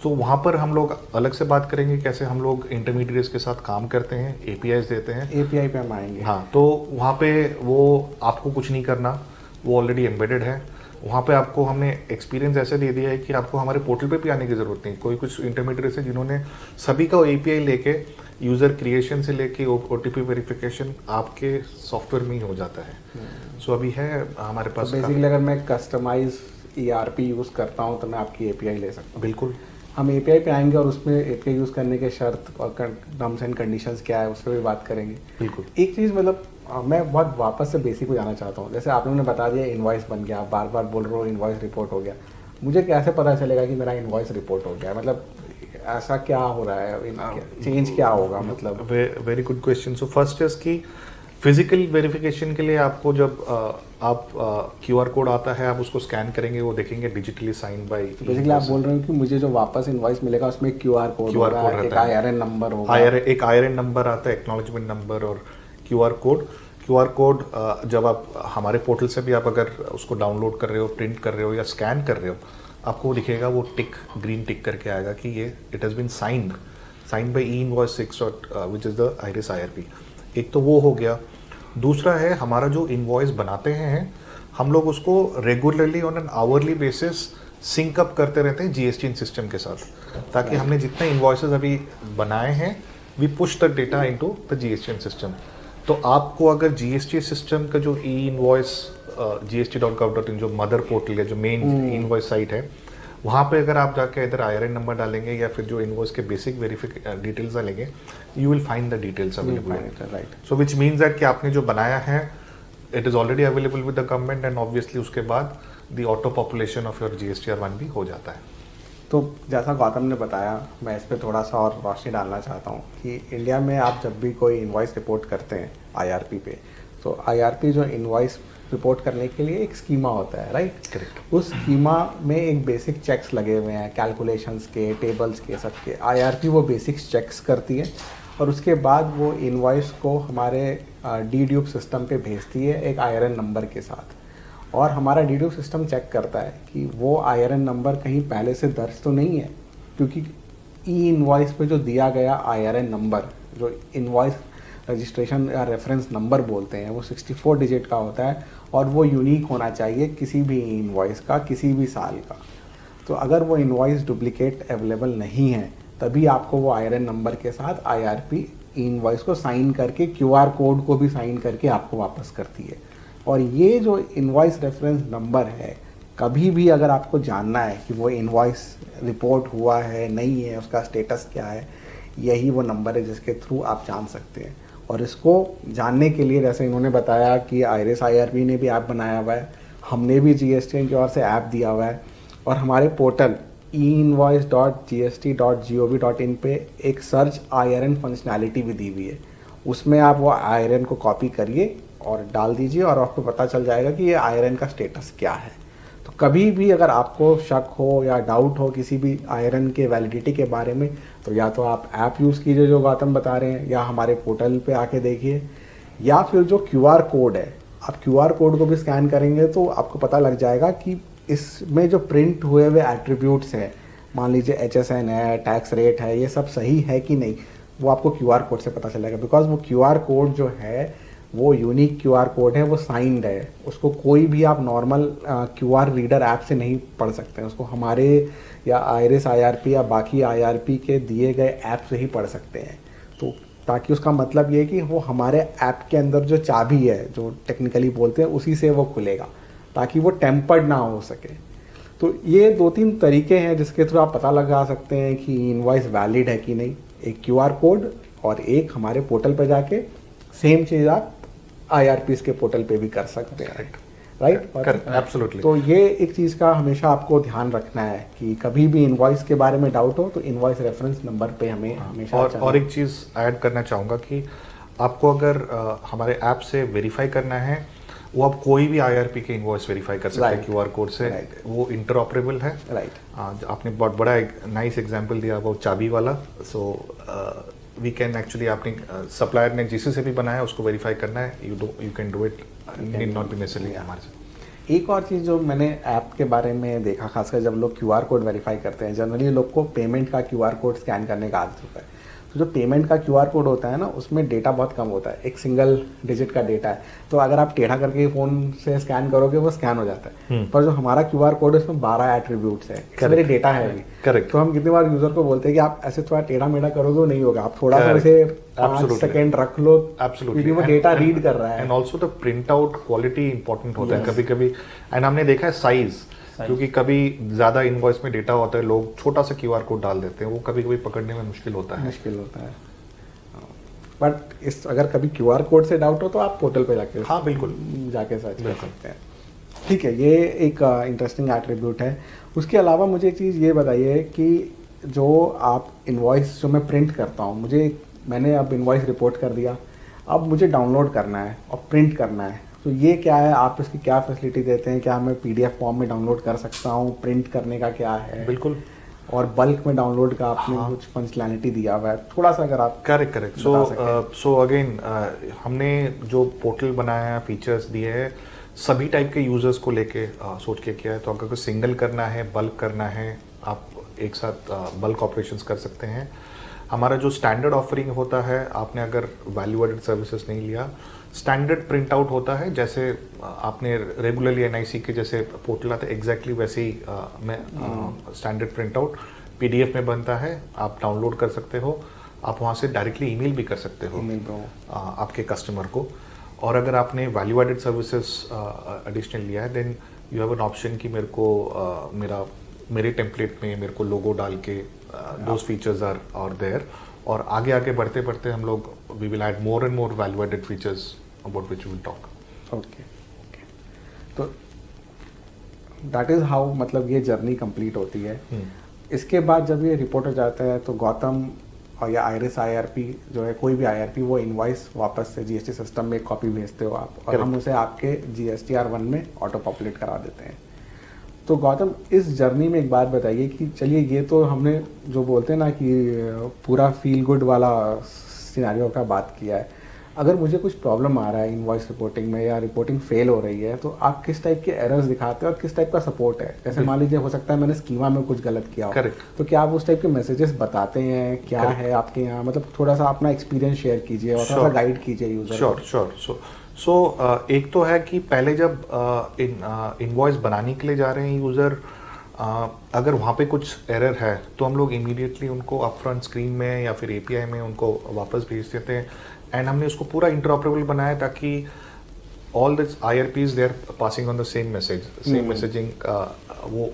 तो वहाँ पर हम लोग अलग से बात करेंगे कैसे हम लोग इंटरमीडिएट्स के साथ काम करते हैं, एपीआईज देते हैं। एपीआई पे हम आएंगे। हाँ, तो वहाँ पे वो आपको कुछ नहीं करना, वो ऑलरेडी एम्बेडेड है। वहाँ पे आपको हमने एक्सपीरियंस ऐसे दे दिया है कि आपको हमारे पोर्टल पे भी आने की ज़रूरत नहीं। कोई कुछ इंटरमीडिएट्स है जिन्होंने सभी का एपीआई लेके यूज़र क्रिएशन से लेके ओटीपी वेरिफिकेशन आपके सॉफ्टवेयर में ही हो जाता है। सो अभी है हमारे पास बेसिकली अगर मैं कस्टमाइज ईआरपी यूज़ करता हूँ तो मैं आपकी एपीआई ले सकता हूँ। बिल्कुल, हम एपीआई पे आएंगे और उसमें एपीआई यूज़ करने के शर्त और टर्म्स एंड कंडीशंस क्या है उस पर भी बात करेंगे। बिल्कुल। एक चीज़ मतलब मैं बहुत वापस से बेसिक को जाना चाहता हूँ। जैसे आप लोगों ने बता दिया इनवॉइस बन गया, बार बार बोल रहे हो इनवॉइस रिपोर्ट हो गया, मुझे कैसे पता चलेगा कि मेरा इनवॉइस रिपोर्ट हो गया? मतलब ऐसा क्या हो रहा है, चेंज क्या होगा? मतलब very good question. So first is कि फिजिकल वेरिफिकेशन के लिए आपको जब आप क्यूआर कोड आता है, आप उसको स्कैन करेंगे, वो देखेंगे डिजिटली साइन बाय। बेसिकली आप बोल रहे हो कि मुझे जो वापस इनवॉइस मिलेगा उसमें क्यूआर कोड होगा, एक आईआरएन नंबर होगा। एक आईआरएन नंबर आता है, एक्नॉलेजमेंट नंबर और क्यूआर कोड। क्यूआर कोड जब आप हमारे पोर्टल से भी आप अगर उसको डाउनलोड कर रहे हो, प्रिंट कर रहे हो या स्कैन कर रहे हो, आपको वो दिखेगा, वो टिक ग्रीन टिक करके आएगा कि ये it has been signed by e invoice 6 which is the IRIS IRP. एक तो वो हो गया। दूसरा है हमारा जो इनवॉइस बनाते हैं हम लोग उसको regularly on an hourly basis sync up करते रहते हैं जीएसटी सिस्टम के साथ, ताकि हमने जितने इनवॉइसेस अभी बनाए हैं we push the data into the GST system. तो आपको अगर जीएसटी सिस्टम का जो ई इनवॉइस gst.gov.in जो मदर पोर्टल है, जो मेन इनवॉइस साइट है, वहाँ पे अगर आप जाके इधर आईआरएन नंबर डालेंगे या फिर जो इनवॉइस के बेसिक वेरिफिकेशन डिटेल्स डालेंगे, you will find the details available. Right. So which means that कि आपने जो बनाया है it is already available with the government and obviously उसके बाद the auto population of your GSTR one भी हो जाता है। तो जैसा गौतम ने बताया, मैं इस पर थोड़ा सा और रोशनी डालना चाहता हूँ कि इंडिया में आप जब भी कोई इनवॉइस रिपोर्ट करते हैं आईआरपी पे, तो आईआरपी जो इनवॉइस रिपोर्ट करने के लिए एक स्कीमा होता है, राइट? करेक्ट। उस स्कीमा में एक बेसिक चेक्स लगे हुए हैं, कैलकुलेशंस के, टेबल्स के, सबके। आईआरपी वो बेसिक्स चेक्स करती है और उसके बाद वो इनवॉइस को हमारे डीड्यूब सिस्टम पे भेजती है एक आईआरएन नंबर के साथ। और हमारा डीड्यूब सिस्टम चेक करता है कि वो आईआरएन नंबर कहीं पहले से दर्ज तो नहीं है, क्योंकि ई इनवॉइस पे जो दिया गया आईआरएन नंबर, जो इनवॉइस रजिस्ट्रेशन या रेफरेंस नंबर बोलते हैं, वो 64 डिजिट का होता है और वो यूनिक होना चाहिए किसी भी इनवॉइस का, किसी भी साल का। तो अगर वो इनवॉइस डुप्लीकेट अवेलेबल नहीं है, तभी आपको वो आईआरएन नंबर के साथ आईआरपी इनवॉइस को साइन करके, क्यूआर कोड को भी साइन करके आपको वापस करती है। और ये जो इनवॉइस रेफरेंस नंबर है, कभी भी अगर आपको जानना है कि वो इनवॉइस रिपोर्ट हुआ है नहीं है, उसका स्टेटस क्या है, यही वो नंबर है जिसके थ्रू आप जान सकते हैं। और इसको जानने के लिए, जैसे इन्होंने बताया कि आईरिस आईआरपी ने भी ऐप बनाया हुआ है, हमने भी जीएसटी की ओर से ऐप दिया हुआ है, और हमारे पोर्टल e-invoice.gst.gov.in पे एक सर्च आईआरएन फंक्शनैलिटी भी दी हुई है। उसमें आप वो आईआरएन को कॉपी करिए और डाल दीजिए और आपको पता चल जाएगा कि ये आईआरएन का स्टेटस क्या है। तो कभी भी अगर आपको शक हो या डाउट हो किसी भी आईआरएन के वैलिडिटी के बारे में, तो या तो आप ऐप यूज़ कीजिए जो गौतम बता रहे हैं, या हमारे पोर्टल पे आके देखिए, या फिर जो क्यूआर कोड है, आप क्यूआर कोड को भी स्कैन करेंगे तो आपको पता लग जाएगा कि इसमें जो प्रिंट हुए हुए एट्रीब्यूट्स हैं, मान लीजिए HSN है, टैक्स रेट है, ये सब सही है कि नहीं, वो आपको क्यूआर कोड से पता चलेगा। बिकॉज वो क्यूआर कोड जो है वो यूनिक क्यूआर कोड है, वो साइंड है, उसको कोई भी आप नॉर्मल क्यूआर रीडर ऐप से नहीं पढ़ सकते हैं, उसको हमारे या आईरिस आईआरपी या बाकी आईआरपी के दिए गए ऐप से ही पढ़ सकते हैं। तो ताकि उसका मतलब ये कि वो हमारे ऐप के अंदर जो चाबी है, जो टेक्निकली बोलते हैं, उसी से वो खुलेगा, ताकि वो टेम्पर्ड ना हो सके। तो ये 2-3 तरीके हैं जिसके थ्रू आप पता लगा सकते हैं कि इनवॉइस वैलिड है कि नहीं। एक क्यूआर कोड और एक हमारे पोर्टल पे जाके सेम चीज़ आप आईआरपीस के पोर्टल पे भी कर सकते हैं, राइट? एब्सोल्युटली। तो ये एक चीज़ का हमेशा आपको ध्यान रखना है कि कभी भी इनवॉइस के बारे में डाउट हो तो इनवॉइस रेफरेंस नंबर पे हमें हमेशा और एक चीज़ ऐड करना चाहूँगा कि आपको अगर हमारे ऐप से वेरीफाई करना है, वो आप कोई भी आईआरपी के इनवॉइस वेरीफाई कर सकते हैं क्यूआर कोड से। वो इंटरऑपरेबल है, राइट? आपने बहुत बड़ा एक नाइस एग्जांपल दिया वो चाबी वाला। सो वी कैन एक्चुअली अपनी सप्लायर ने जिससे से भी बनाया उसको वेरीफाई करना है, you can do it, need not be necessarily हमारे से। एक और चीज़ जो मैंने ऐप के बारे में देखा, खासकर जब लोग क्यूआर कोड वेरीफाई करते हैं, जनरली लोग को पेमेंट का क्यूआर कोड स्कैन करने का आदत होता है। तो जो पेमेंट का क्यूआर कोड होता है ना, उसमें डेटा बहुत कम होता है, एक सिंगल डिजिट का डेटा है। तो अगर आप टेढ़ा करके फ़ोन से स्कैन करोगे वो स्कैन हो जाता है, पर जो हमारा क्यूआर कोड है उसमें 12 एट्रीब्यूट्स है, इसमें डेटा है अभी। करेक्ट। तो हम कितनी बार यूजर को बोलते हैं कि आप ऐसे थोड़ा टेढ़ा मेढ़ा करोगे वो नहीं होगा, आप थोड़ा सा वैसे 5 सेकेंड रख लो, क्योंकि वो डेटा रीड कर रहा है। And also the print out quality important होता है कभी कभी। एंड हमने देखा है साइज, क्योंकि कभी ज्यादा इनवॉइस में डेटा होता है, लोग छोटा सा क्यूआर कोड डाल देते हैं, वो कभी कभी पकड़ने में मुश्किल होता है। बट इस अगर कभी क्यूआर कोड से डाउट हो तो आप पोर्टल पे जाके हाँ बिल्कुल जाके सर्च कर सकते हैं। ठीक है, ये एक इंटरेस्टिंग एट्रीब्यूट है। उसके अलावा मुझे एक चीज़ ये बताइए कि जो आप इनवॉइस जो मैं प्रिंट करता हूँ, मैंने अब इनवॉइस रिपोर्ट कर दिया, अब मुझे डाउनलोड करना है और प्रिंट करना है, तो ये क्या है, आप इसकी क्या फैसिलिटी देते हैं? क्या मैं पीडीएफ फॉर्म में डाउनलोड कर सकता हूँ? प्रिंट करने का क्या है? बिल्कुल। और बल्क में डाउनलोड का आपने कुछ फंक्शनैलिटी दिया हुआ है, थोड़ा सा अगर आप करेक्ट। सो अगेन हमने जो पोर्टल बनाया है, फीचर्स दिए हैं, सभी टाइप के यूजर्स को लेके सोच के किया है। तो अगर सिंगल करना है, बल्क करना है, आप एक साथ बल्क ऑपरेशंस कर सकते हैं। हमारा जो स्टैंडर्ड ऑफरिंग होता है, आपने अगर वैल्यू एडेड सर्विसेज नहीं लिया, स्टैंडर्ड प्रिंट आउट होता है, जैसे आपने रेगुलरली एनआईसी के जैसे पोर्टल आता है एग्जैक्टली वैसे ही स्टैंडर्ड प्रिंट आउट पीडीएफ में बनता है, आप डाउनलोड कर सकते हो, आप वहाँ से डायरेक्टली ईमेल भी कर सकते हो आपके कस्टमर को। और अगर आपने वैल्यू एडेड सर्विसेज एडिशनल लिया है, then you have an option कि मेरे को मेरे टेम्पलेट में मेरे को लोगो डाल के दोज फीचर्स आर देयर, और आगे आगे बढ़ते बढ़ते हम लोग we will add more and more value added features about which we will talk. Okay, तो दैट इज हाउ मतलब ये जर्नी कंप्लीट होती है। इसके बाद जब ये रिपोर्ट हो जाता है तो गौतम और या आयरिस आईआरपी जो है, कोई भी आईआरपी, वो इनवॉइस वापस से जीएसटी सिस्टम में एक कॉपी भेजते हो आप, और हम उसे आपके जीएसटीआर1 में ऑटो पॉपुलेट करा देते हैं। तो गौतम, इस जर्नी में एक बात बताइए कि चलिए ये तो हमने जो बोलते हैं ना कि पूरा फील गुड वाला सिनेरियो का बात किया है, अगर मुझे कुछ प्रॉब्लम आ रहा है इनवॉइस रिपोर्टिंग में या रिपोर्टिंग फेल हो रही है, तो आप किस टाइप के एरर्स दिखाते हैं और किस टाइप का सपोर्ट है? जैसे मान लीजिए हो सकता है मैंने स्कीमा में कुछ गलत किया हो, तो क्या आप उस टाइप के मैसेजेस बताते हैं? क्या है आपके यहाँ, मतलब थोड़ा सा अपना एक्सपीरियंस शेयर कीजिए और थोड़ा सा गाइड कीजिए यूजर। श्योर। सो एक तो है कि पहले जब इनवॉइस बनाने के लिए जा रहे हैं यूज़र, अगर वहाँ पे कुछ एरर है तो हम लोग इमीडिएटली उनको अपफ्रंट स्क्रीन में या फिर एपीआई में उनको वापस भेज देते हैं। एंड हमने उसको पूरा इंटरऑपरेबल बनाया ताकि all this IRPs they are passing on the same message, same messaging,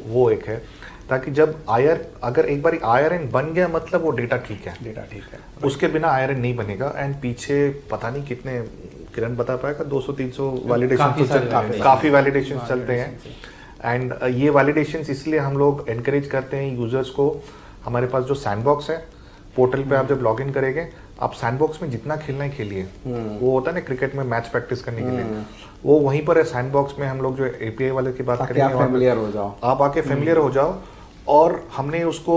वो एक है, ताकि जब अगर एक बार आईआरएन बन गया मतलब वो डेटा ठीक है, उसके बिना आईआरएन नहीं बनेगा। एंड पीछे पता नहीं कितने, किरण बता पाएगा, 200-300 वैलिडेशन, काफ़ी वैलिडेशन चलते हैं। एंड ये वैलिडेशंस इसलिए हम लोग एनकरेज करते हैं यूजर्स को। हमारे पास जो सैंडबॉक्स है पोर्टल पे, आप जब लॉग इन करेंगे, आप सैंडबॉक्स में जितना खेलना है खेलिए। वो होता है ना क्रिकेट में मैच प्रैक्टिस करने के लिए, वो वहीं पर है सैंडबॉक्स में। हम लोग जो एपीआई वाले की बात करेंगे, आप आके फेमिलियर हो जाओ। और हमने उसको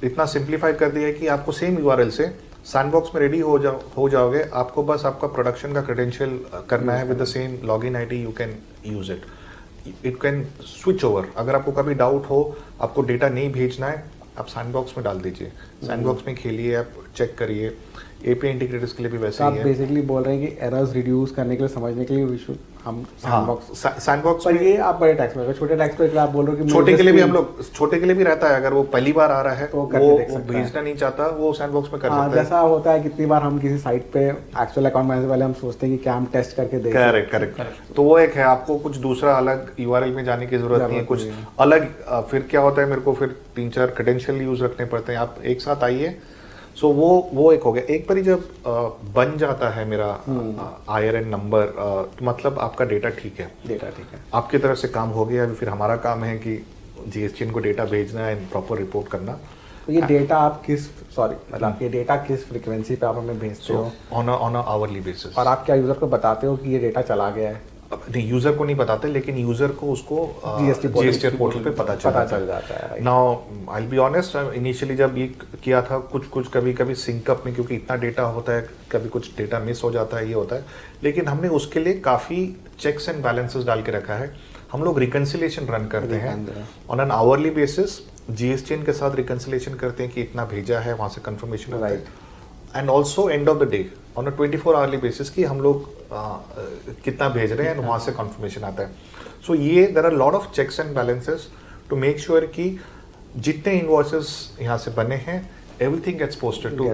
इतना सिंप्लीफाई कर दिया है कि आपको सेम यूआरएल से सैंडबॉक्स में रेडी हो जाओगे, आपको बस आपका प्रोडक्शन का क्रेडेंशियल करना है with the same login ID, you can use it can switch over. अगर आपको कभी डाउट हो, आपको डेटा नहीं भेजना है, आप सैंडबॉक्स में डाल दीजिए, सैंडबॉक्स में खेलिए, आप चेक करिए। एपीआई इंटीग्रेटर्स के लिए भी वैसे ही है। आप बेसिकली बोल रहे हैं कि एरर्स रिड्यूस करने के लिए, समझने के लिए हम सैंडबॉक्स पर ये आप बड़े टैक्स में, छोटे टैक्स पे आप बोल रहे हो कि छोटे के लिए भी हम लोग, छोटे के लिए भी रहता है। अगर वो पहली बार आ रहा है तो वो भेजना नहीं चाहता, वो सैंडबॉक्स में कर सकता है। जैसा होता है कितनी बार हम किसी साइट पे एक्चुअल अकाउंट बनाने से पहले हम सोचते हैं कि क्या हम टेस्ट करके देखें। करेक्ट। तो वो एक है, आपको कुछ दूसरा अलग यूआरएल में जाने की जरूरत नहीं है, कुछ अलग। फिर क्या होता है, मेरे को फिर 3-4 क्रेडेंशियल यूज रखने पड़ते हैं, आप एक साथ आइए। सो वो एक हो गया। एक बार ही जब बन जाता है मेरा आईआरएन नंबर, तो मतलब आपका डेटा ठीक है, आपकी तरफ से काम हो गया। फिर हमारा काम है कि जीएसटीएन को डेटा भेजना है, प्रॉपर रिपोर्ट करना। तो ये डेटा आप मतलब ये डेटा किस फ्रीक्वेंसी पे आप हमें भेजते हो? On a hourly basis. और आप क्या यूजर को बताते हो कि ये डेटा चला गया है? नहीं, यूजर को नहीं बताते, लेकिन यूजर को उसको जीएसटी पोर्टल पे पता चल जाता है। Now I be honest, initially जब ये किया था कुछ कभी कभी सिंकअप में, क्योंकि इतना डेटा होता है, कभी कुछ डेटा मिस हो जाता है, ये होता है, लेकिन हमने उसके लिए काफ़ी चेक्स एंड बैलेंसेस डाल के रखा है। हम लोग रिकन्सिलेशन रन करते हैं on an hourly basis, GSTN के साथ रिकन्सिलेशन करते हैं कि इतना भेजा है, वहाँ से कंफर्मेशन आता है, and also end of the day on a 24 hourly basis कि हम लोग कितना भेज रहे हैं, एंड वहाँ से कंफर्मेशन आता है। सो ये there are lot of checks and balances to make sure कि जितने इनवॉइसेस यहाँ से बने हैं, everything gets posted to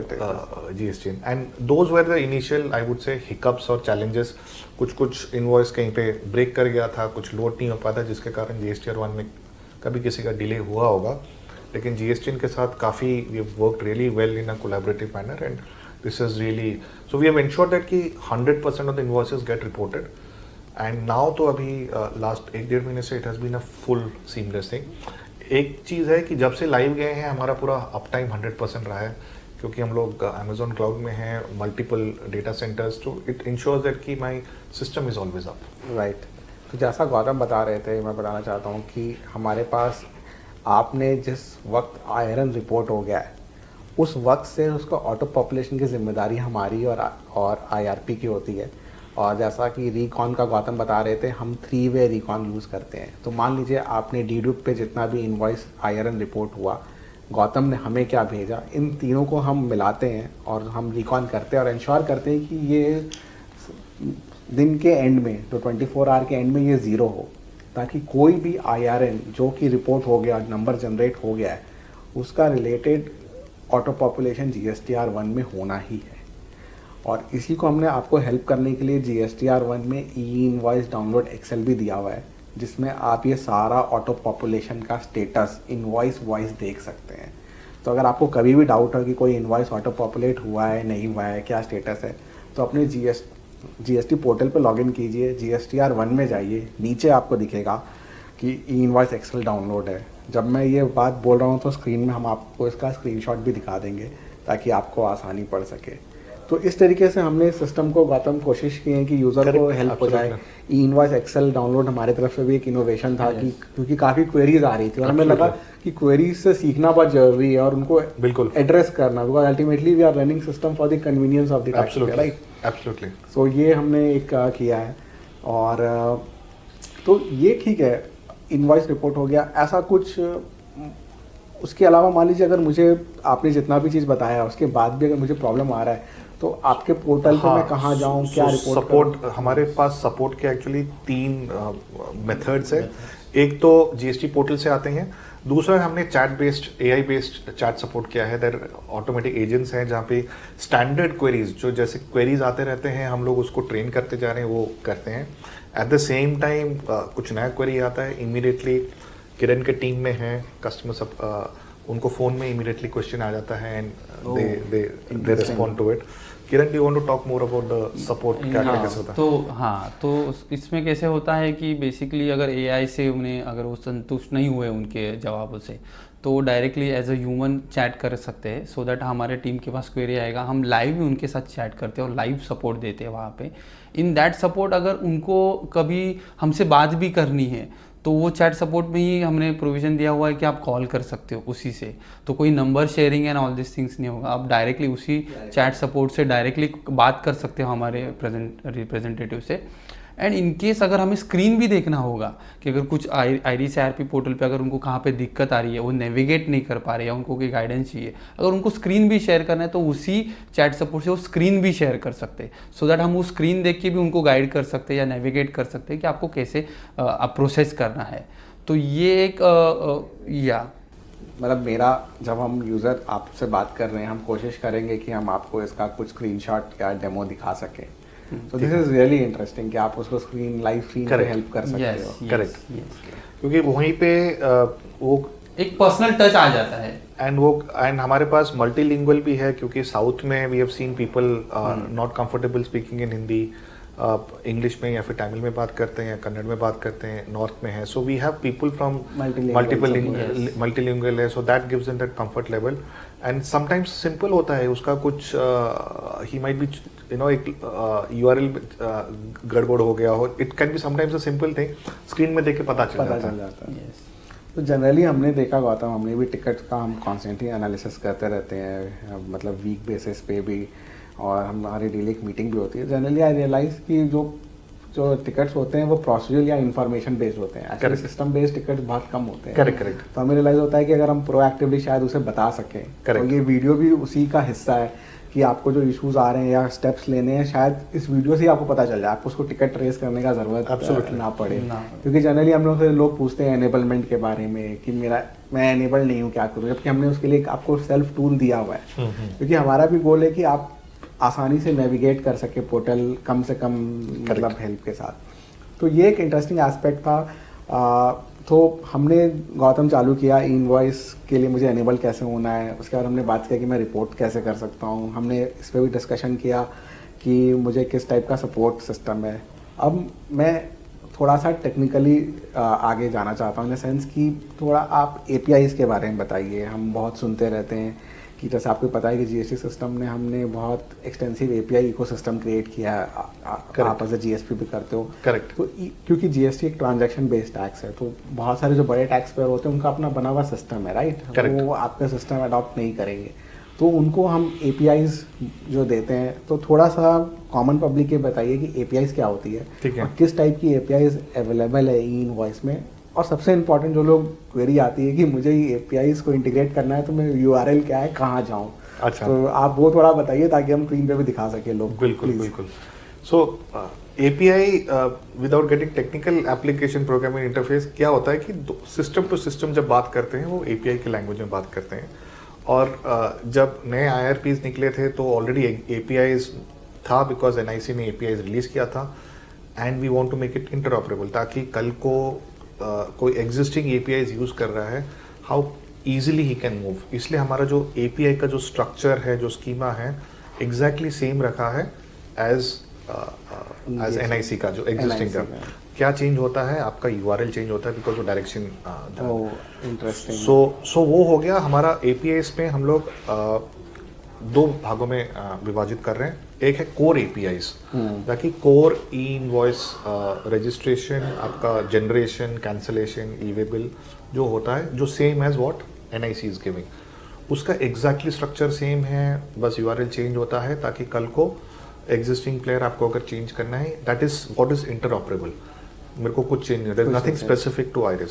GSTN, and those were the initial, I would say, hiccups और challenges। कुछ इनवॉइस कहीं पे ब्रेक कर गया था, कुछ लोड नहीं हो पाता, जिसके कारण GSTR 1 में कभी किसी का डिले हुआ होगा, लेकिन GSTN के साथ काफ़ी we have worked really well in a collaborative manner, and this is really, so we have ensured that कि 100% of the invoices get reported, and now तो अभी लास्ट 1-1.5 महीने से it has been a full seamless thing। एक चीज़ है कि जब से लाइव गए हैं, हमारा पूरा अप टाइम 100% रहा है, क्योंकि हम लोग अमेजोन क्लाउड में हैं, मल्टीपल डेटा सेंटर्स, तो इट इंश्योर्स दैट कि my system is always up. Right. तो जैसा गौतम बता रहे थे, मैं बताना चाहता हूँ कि हमारे पास आपने जिस वक्त आयरन रिपोर्ट हो गया है, उस वक्त से उसका ऑटो पॉपुलेशन की जिम्मेदारी हमारी और आईआरपी की होती है। और जैसा कि रिकॉन का गौतम बता रहे थे, हम 3 वे रिकॉन यूज़ करते हैं। तो मान लीजिए आपने डीडूप पे जितना भी इनवॉइस आयरन रिपोर्ट हुआ, गौतम ने हमें क्या भेजा, इन तीनों को हम मिलाते हैं और हम रिकॉन करते हैं और इंश्योर करते हैं कि ये दिन के एंड में, तो 24 आवर के एंड में ये 0 हो, ताकि कोई भी आईआरएन जो कि रिपोर्ट हो गया, नंबर जनरेट हो गया है, उसका रिलेटेड ऑटो पॉपुलेशन GSTR 1 में होना ही है। और इसी को हमने आपको हेल्प करने के लिए GSTR 1 में ई-इनवॉइस डाउनलोड एक्सेल भी दिया हुआ है, जिसमें आप ये सारा ऑटो पॉपुलेशन का स्टेटस इनवॉइस वाइज देख सकते हैं। तो अगर आपको कभी भी डाउट हो कि कोई इनवॉइस ऑटो पॉपुलेट हुआ है, नहीं हुआ है, क्या स्टेटस है, तो अपने जीएसटी पोर्टल पर लॉगिन कीजिए, GSTR 1 में जाइए, नीचे आपको दिखेगा कि ई-इनवॉइस एक्सेल डाउनलोड है। जब मैं ये बात बोल रहा हूँ तो स्क्रीन में हम आपको इसका स्क्रीनशॉट भी दिखा देंगे, ताकि आपको आसानी पड़ सके। तो इस तरीके से हमने सिस्टम को, गौतम, कोशिश की है कि यूज़र को हेल्प हो जाए। ई-इनवॉइस एक्सेल डाउनलोड हमारे तरफ से भी एक इनोवेशन था, कि क्योंकि काफ़ी क्वेरीज आ रही थी और हमें लगा कि क्वेरीज से सीखना बहुत जरूरी है और उनको बिल्कुल एड्रेस करना, because ultimately we are running system for the convenience of the taxpayer, right? Absolutely. So ये हमने एक किया है। और तो ये ठीक है, इनवॉइस रिपोर्ट हो गया, ऐसा कुछ। उसके अलावा मान लीजिए अगर मुझे, आपने जितना भी चीज़ बताया, उसके बाद भी अगर मुझे प्रॉब्लम आ रहा है, तो आपके पोर्टल पे मैं कहाँ जाऊँ, क्या रिपोर्ट सपोर्ट, हमारे पास सपोर्ट के एक्चुअली 3 मेथड्स है। एक तो जीएसटी पोर्टल से आते हैं, दूसरा हमने chat based, AI based chat support किया है। देयर ऑटोमेटिक एजेंट्स हैं जहाँ पे स्टैंडर्ड क्वेरीज, जो जैसे क्वेरीज आते रहते हैं, हम लोग उसको ट्रेन करते जा रहे हैं, वो करते हैं। एट द सेम टाइम कुछ नया क्वेरी आता है, इमीडिएटली किरण के टीम में है कस्टमर सब, उनको फ़ोन में इमीडिएटली क्वेश्चन आ जाता है, and they respond to it. Kiran, do you want to talk more about the support, क्या कैसे होता है? तो इसमें कैसे होता है कि बेसिकली अगर AI से उन्हें, अगर वो संतुष्ट नहीं हुए उनके जवाबों से, तो directly as a human chat कर सकते हैं, सो दैट हमारे टीम के पास क्वेरी आएगा, हम लाइव भी उनके साथ चैट करते हैं और लाइव सपोर्ट देते हैं वहाँ पे। इन दैट सपोर्ट अगर उनको कभी हमसे बात भी करनी है, तो वो चैट सपोर्ट में ही हमने प्रोविज़न दिया हुआ है कि आप कॉल कर सकते हो उसी से, तो कोई number sharing and all this things नहीं होगा। आप डायरेक्टली उसी चैट सपोर्ट से डायरेक्टली बात कर सकते हो हमारे रिप्रेजेंटेटिव से। एंड इन केस अगर हमें स्क्रीन भी देखना होगा कि अगर कुछ IRIS-ARP पोर्टल पे अगर उनको कहाँ पे दिक्कत आ रही है, वो नेविगेट नहीं कर पा रहे, या उनको कोई गाइडेंस चाहिए, अगर उनको स्क्रीन भी शेयर करना है, तो उसी चैट सपोर्ट से वो स्क्रीन भी शेयर कर सकते हैं, सो दैट हम वो स्क्रीन देख के भी उनको गाइड कर सकते हैं या नेविगेट कर सकते हैं कि आपको कैसे प्रोसेस करना है। तो ये एक मतलब मेरा, जब हम यूज़र आपसे बात कर रहे हैं, हम कोशिश करेंगे कि हम आपको इसका कुछ स्क्रीनशॉट या डेमो दिखा सकें। So this is really interesting कि आप उसको लाइव स्क्रीन पे हेल्प कर सकते हो। करेक्ट, क्योंकि वहीं पे वो एक पर्सनल टच आ जाता है। एंड हमारे पास मल्टीलिंगुअल भी है, क्योंकि साउथ में we have seen people not comfortable speaking in Hindi, English में या फिर तमिल में बात करते हैं या कन्नड़ में बात करते हैं, नॉर्थ में है। So we have people from multilingual है, so that gives them that comfort level. And sometimes simple होता है उसका कुछ, he might be you know एक URL गड़बड़ हो गया हो, it can be sometimes a simple thing, screen में देख के पता चल जाता है। यस तो जनरली हमने देखा गौतम, हमने भी टिकट का हम कॉन्स्टेंटली एनालिसिस करते रहते हैं, मतलब वीक बेसिस पे भी, और हमारी डेली एक मीटिंग भी होती है। जनरली आई रियलाइज़ कि जो जो टिकट्स होते हैं वो प्रोसीजरल या इन्फॉर्मेशन बेस्ड होते हैं, एक्चुअली सिस्टम बेस्ड टिकट्स बहुत कम होते हैं। करेक्ट। तो हमें रियलाइज होता है कि अगर हम प्रोएक्टिवली शायद उसे बता सकें, तो ये वीडियो भी उसी का हिस्सा है कि आपको जो इश्यूज आ रहे हैं या स्टेप्स लेने हैं, शायद इस वीडियो से ही आपको पता चल जाए, आपको उसको टिकट ट्रेस करने का जरूरत ना पड़े। क्योंकि जनरली हम लोग से लोग पूछते हैं एनेबलमेंट के बारे में कि मैं एनेबल नहीं हूँ, क्या करूँ, जबकि हमने उसके लिए आपको सेल्फ टूल दिया हुआ है। क्योंकि हमारा भी गोल है कि आप आसानी से नेविगेट कर सके पोर्टल, कम से कम मतलब हेल्प के साथ। तो ये एक इंटरेस्टिंग एस्पेक्ट था। तो हमने गौतम चालू किया इनवॉइस के लिए मुझे एनेबल कैसे होना है, उसके बाद हमने बात किया कि मैं रिपोर्ट कैसे कर सकता हूँ, हमने इस पर भी डिस्कशन किया कि मुझे किस टाइप का सपोर्ट सिस्टम है। अब मैं थोड़ा सा टेक्निकली आगे जाना चाहता हूँ, इन द सेंस कि थोड़ा आप APIs के बारे में बताइए। हम बहुत सुनते रहते हैं कि जैसे आपको पता है कि GST सिस्टम ने हमने बहुत एक्सटेंसिव API इकोसिस्टम क्रिएट किया है, आप एज ए GSP भी करते हो। करेक्ट। तो क्योंकि GST एक ट्रांजैक्शन बेस्ड टैक्स है, तो बहुत सारे जो बड़े टैक्स पेयर होते हैं उनका अपना बना हुआ सिस्टम है, राइट, वो आपका सिस्टम अडॉप्ट नहीं करेंगे। तो उनको हम APIs जो देते हैं, तो थोड़ा सा कॉमन पब्लिक के बताइए कि APIs क्या होती है, और किस टाइप की APIs अवेलेबल है ई इनवॉइस में। और सबसे इम्पोर्टेंट जो लोग क्वेरी आती है कि मुझे ये APIs को इंटीग्रेट करना है, तो मैं URL क्या है, कहाँ जाऊँ। अच्छा, तो आप वो थोड़ा बताइए ताकि हम स्क्रीन पे भी दिखा सके लोग। बिल्कुल। सो API without getting technical application programming interface, क्या होता है कि सिस्टम टू सिस्टम जब बात करते हैं वो API की लैंग्वेज में बात करते हैं। और जब नए IRPs निकले थे तो ऑलरेडी APIs था, बिकॉज NIC ने APIs रिलीज किया था, and we want to make it interoperable, ताकि कल को कोई एग्जिस्टिंग APIs यूज कर रहा है, how easily he can move. इसलिए हमारा जो API का जो स्ट्रक्चर है, जो स्कीमा है, एग्जैक्टली सेम रखा है एज NIC का जो एग्जिस्टिंग का। क्या चेंज होता है, आपका URL चेंज होता है, बिकॉज वो डायरेक्शन। इंटरेस्टिंग। सो वो हो गया हमारा APIs में। हम लोग दो भागों में विभाजित कर रहे हैं। एक है कोर APIs, ताकि कोर ई इनवॉइस रजिस्ट्रेशन, आपका जनरेशन, कैंसलेशन, ई-वे बिल जो होता है, जो same as what NIC is giving, उसका एग्जैक्टली स्ट्रक्चर सेम है, बस URL चेंज होता है, ताकि कल को एग्जिस्टिंग प्लेयर आपको अगर चेंज करना है, that is what is interoperable. मेरे को कुछ चेंज नहीं, there is nothing specific to Iris.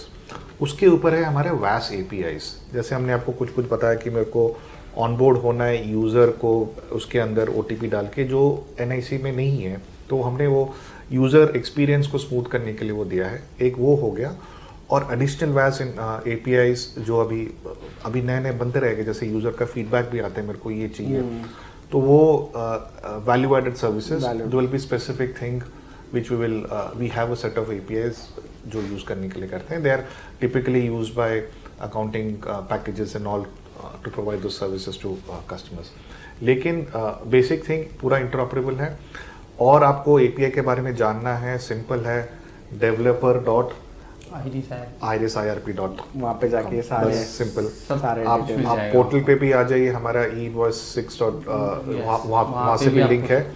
उसके ऊपर है हमारे WAS APIs। जैसे हमने आपको कुछ बताया कि मेरे को ऑनबोर्ड होना है यूज़र को, उसके अंदर OTP डाल के, जो NIC में नहीं है, तो हमने वो यूज़र एक्सपीरियंस को स्मूथ करने के लिए वो दिया है। एक वो हो गया, और एडिशनल WAS APIs जो अभी नए बनते रहेंगे, जैसे यूज़र का फीडबैक भी आता है, मेरे को ये चाहिए, तो वो वैल्यू एडेड सर्विसेज, दो will be specific thing which we have a set of APIs जो यूज़ करने के लिए करते हैं। They are typically used by accounting packages and all to provide those services to customers। लेकिन बेसिक थिंग पूरा interoperable है। और आपको API के बारे में जानना है, सिंपल है, developer.irisirp. वहाँ पे जाके सारे सिंपल सारे आप पोर्टल पे भी आ जाइए, हमारा e-invoice 6. वहाँ से भी लिंक है,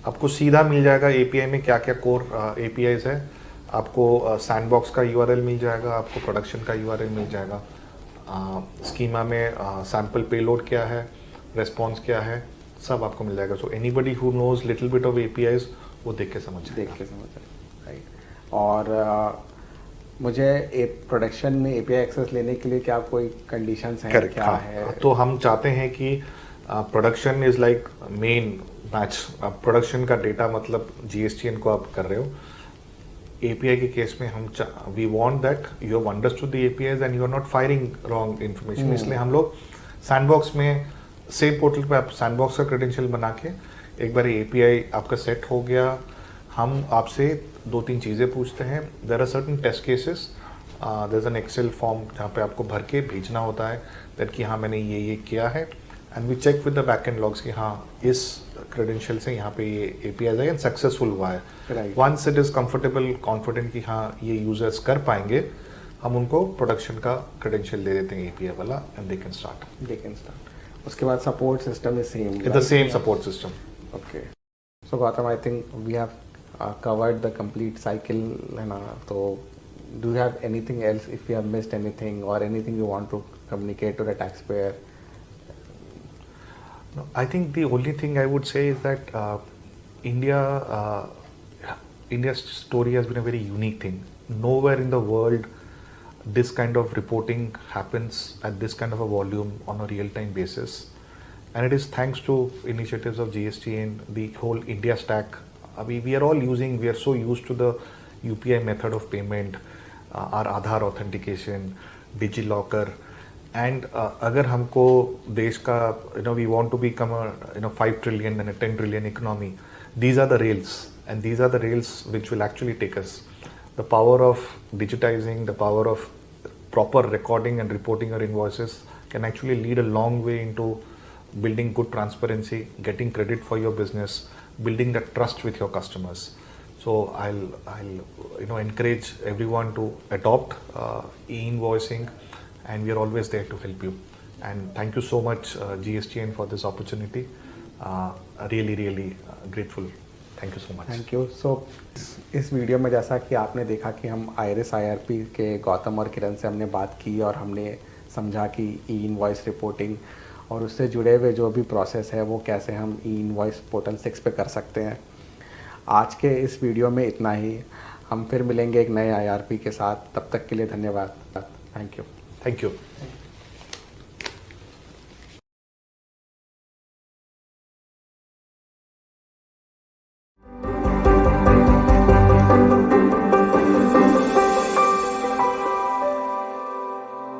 आपको सीधा मिल जाएगा API में क्या क्या कोर APIs है। आपको सैंडबॉक्स का URL मिल जाएगा, आपको प्रोडक्शन का URL मिल जाएगा, स्कीमा में सैम्पल पेलोड क्या है, रेस्पॉन्स क्या है, सब आपको मिल जाएगा। So anybody who knows little bit of APIs वो देख के समझ राइट। और मुझे प्रोडक्शन में API एक्सेस लेने के लिए क्या कोई कंडीशंस हैं, क्या है? तो हम चाहते हैं कि production is like main match. Production का डेटा मतलब GSTN को आप कर रहे हो। API के केस में हम we want that you have understood the APIs and you are not firing wrong information. इसलिए हम लोग सैंडबॉक्स में, सेम पोर्टल पे आप सैंडबॉक्स का क्रेडेंशियल बना के, एक बार API आपका सेट हो गया, हम आपसे 2-3 चीज़ें पूछते हैं। There are certain test cases, there is an Excel form जहाँ पे आपको भर के भेजना होता है दैट कि हाँ मैंने ये किया है, and we check with the backend logs कि हाँ इस क्रेडेंशियल से यहाँ पे ये APIs है एंड सक्सेसफुल हुआ है। Once it is comfortable, confident कि हाँ ये यूजर्स कर पाएंगे, हम उनको प्रोडक्शन का क्रेडेंशियल दे देते हैं API वाला, एंड दे कैन स्टार्ट। उसके बाद support system is same, the same support system. Okay. So Gautam, I think we have covered the complete cycle, है ना? तो do you have anything else, if we have missed anything or anything you want to communicate to the taxpayer? No, I think the only thing I would say is that India, India's story has been a very unique thing. Nowhere in the world this kind of reporting happens at this kind of a volume on a real-time basis, and it is thanks to initiatives of GST and the whole India stack. We are all using, we are so used to the UPI method of payment, our Aadhaar authentication, DigiLocker, and अगर हमको देश का we want to become a 5 trillion and a 10 trillion economy, these are the rails, and these are the rails which will actually take us. The power of digitizing, the power of proper recording and reporting our invoices can actually lead a long way into building good transparency, getting credit for your business, building that trust with your customers. So I'll encourage everyone to adopt e-invoicing, and we are always there to help you. And thank you so much GSTN for this opportunity. Really grateful. Thank you so much. Thank you. So इस वीडियो में जैसा कि आपने देखा कि हम iris IRP के गौतम और किरण से हमने बात की और हमने समझा कि ई इनवॉइस रिपोर्टिंग और उससे जुड़े हुए जो भी प्रोसेस है वो कैसे हम ई इनवॉइस पोर्टल 6 पे कर सकते हैं. आज के इस वीडियो में इतना ही. हम फिर मिलेंगे एक नए IRP के साथ. तब तक के लिए धन्यवाद. Thank you. Thank you.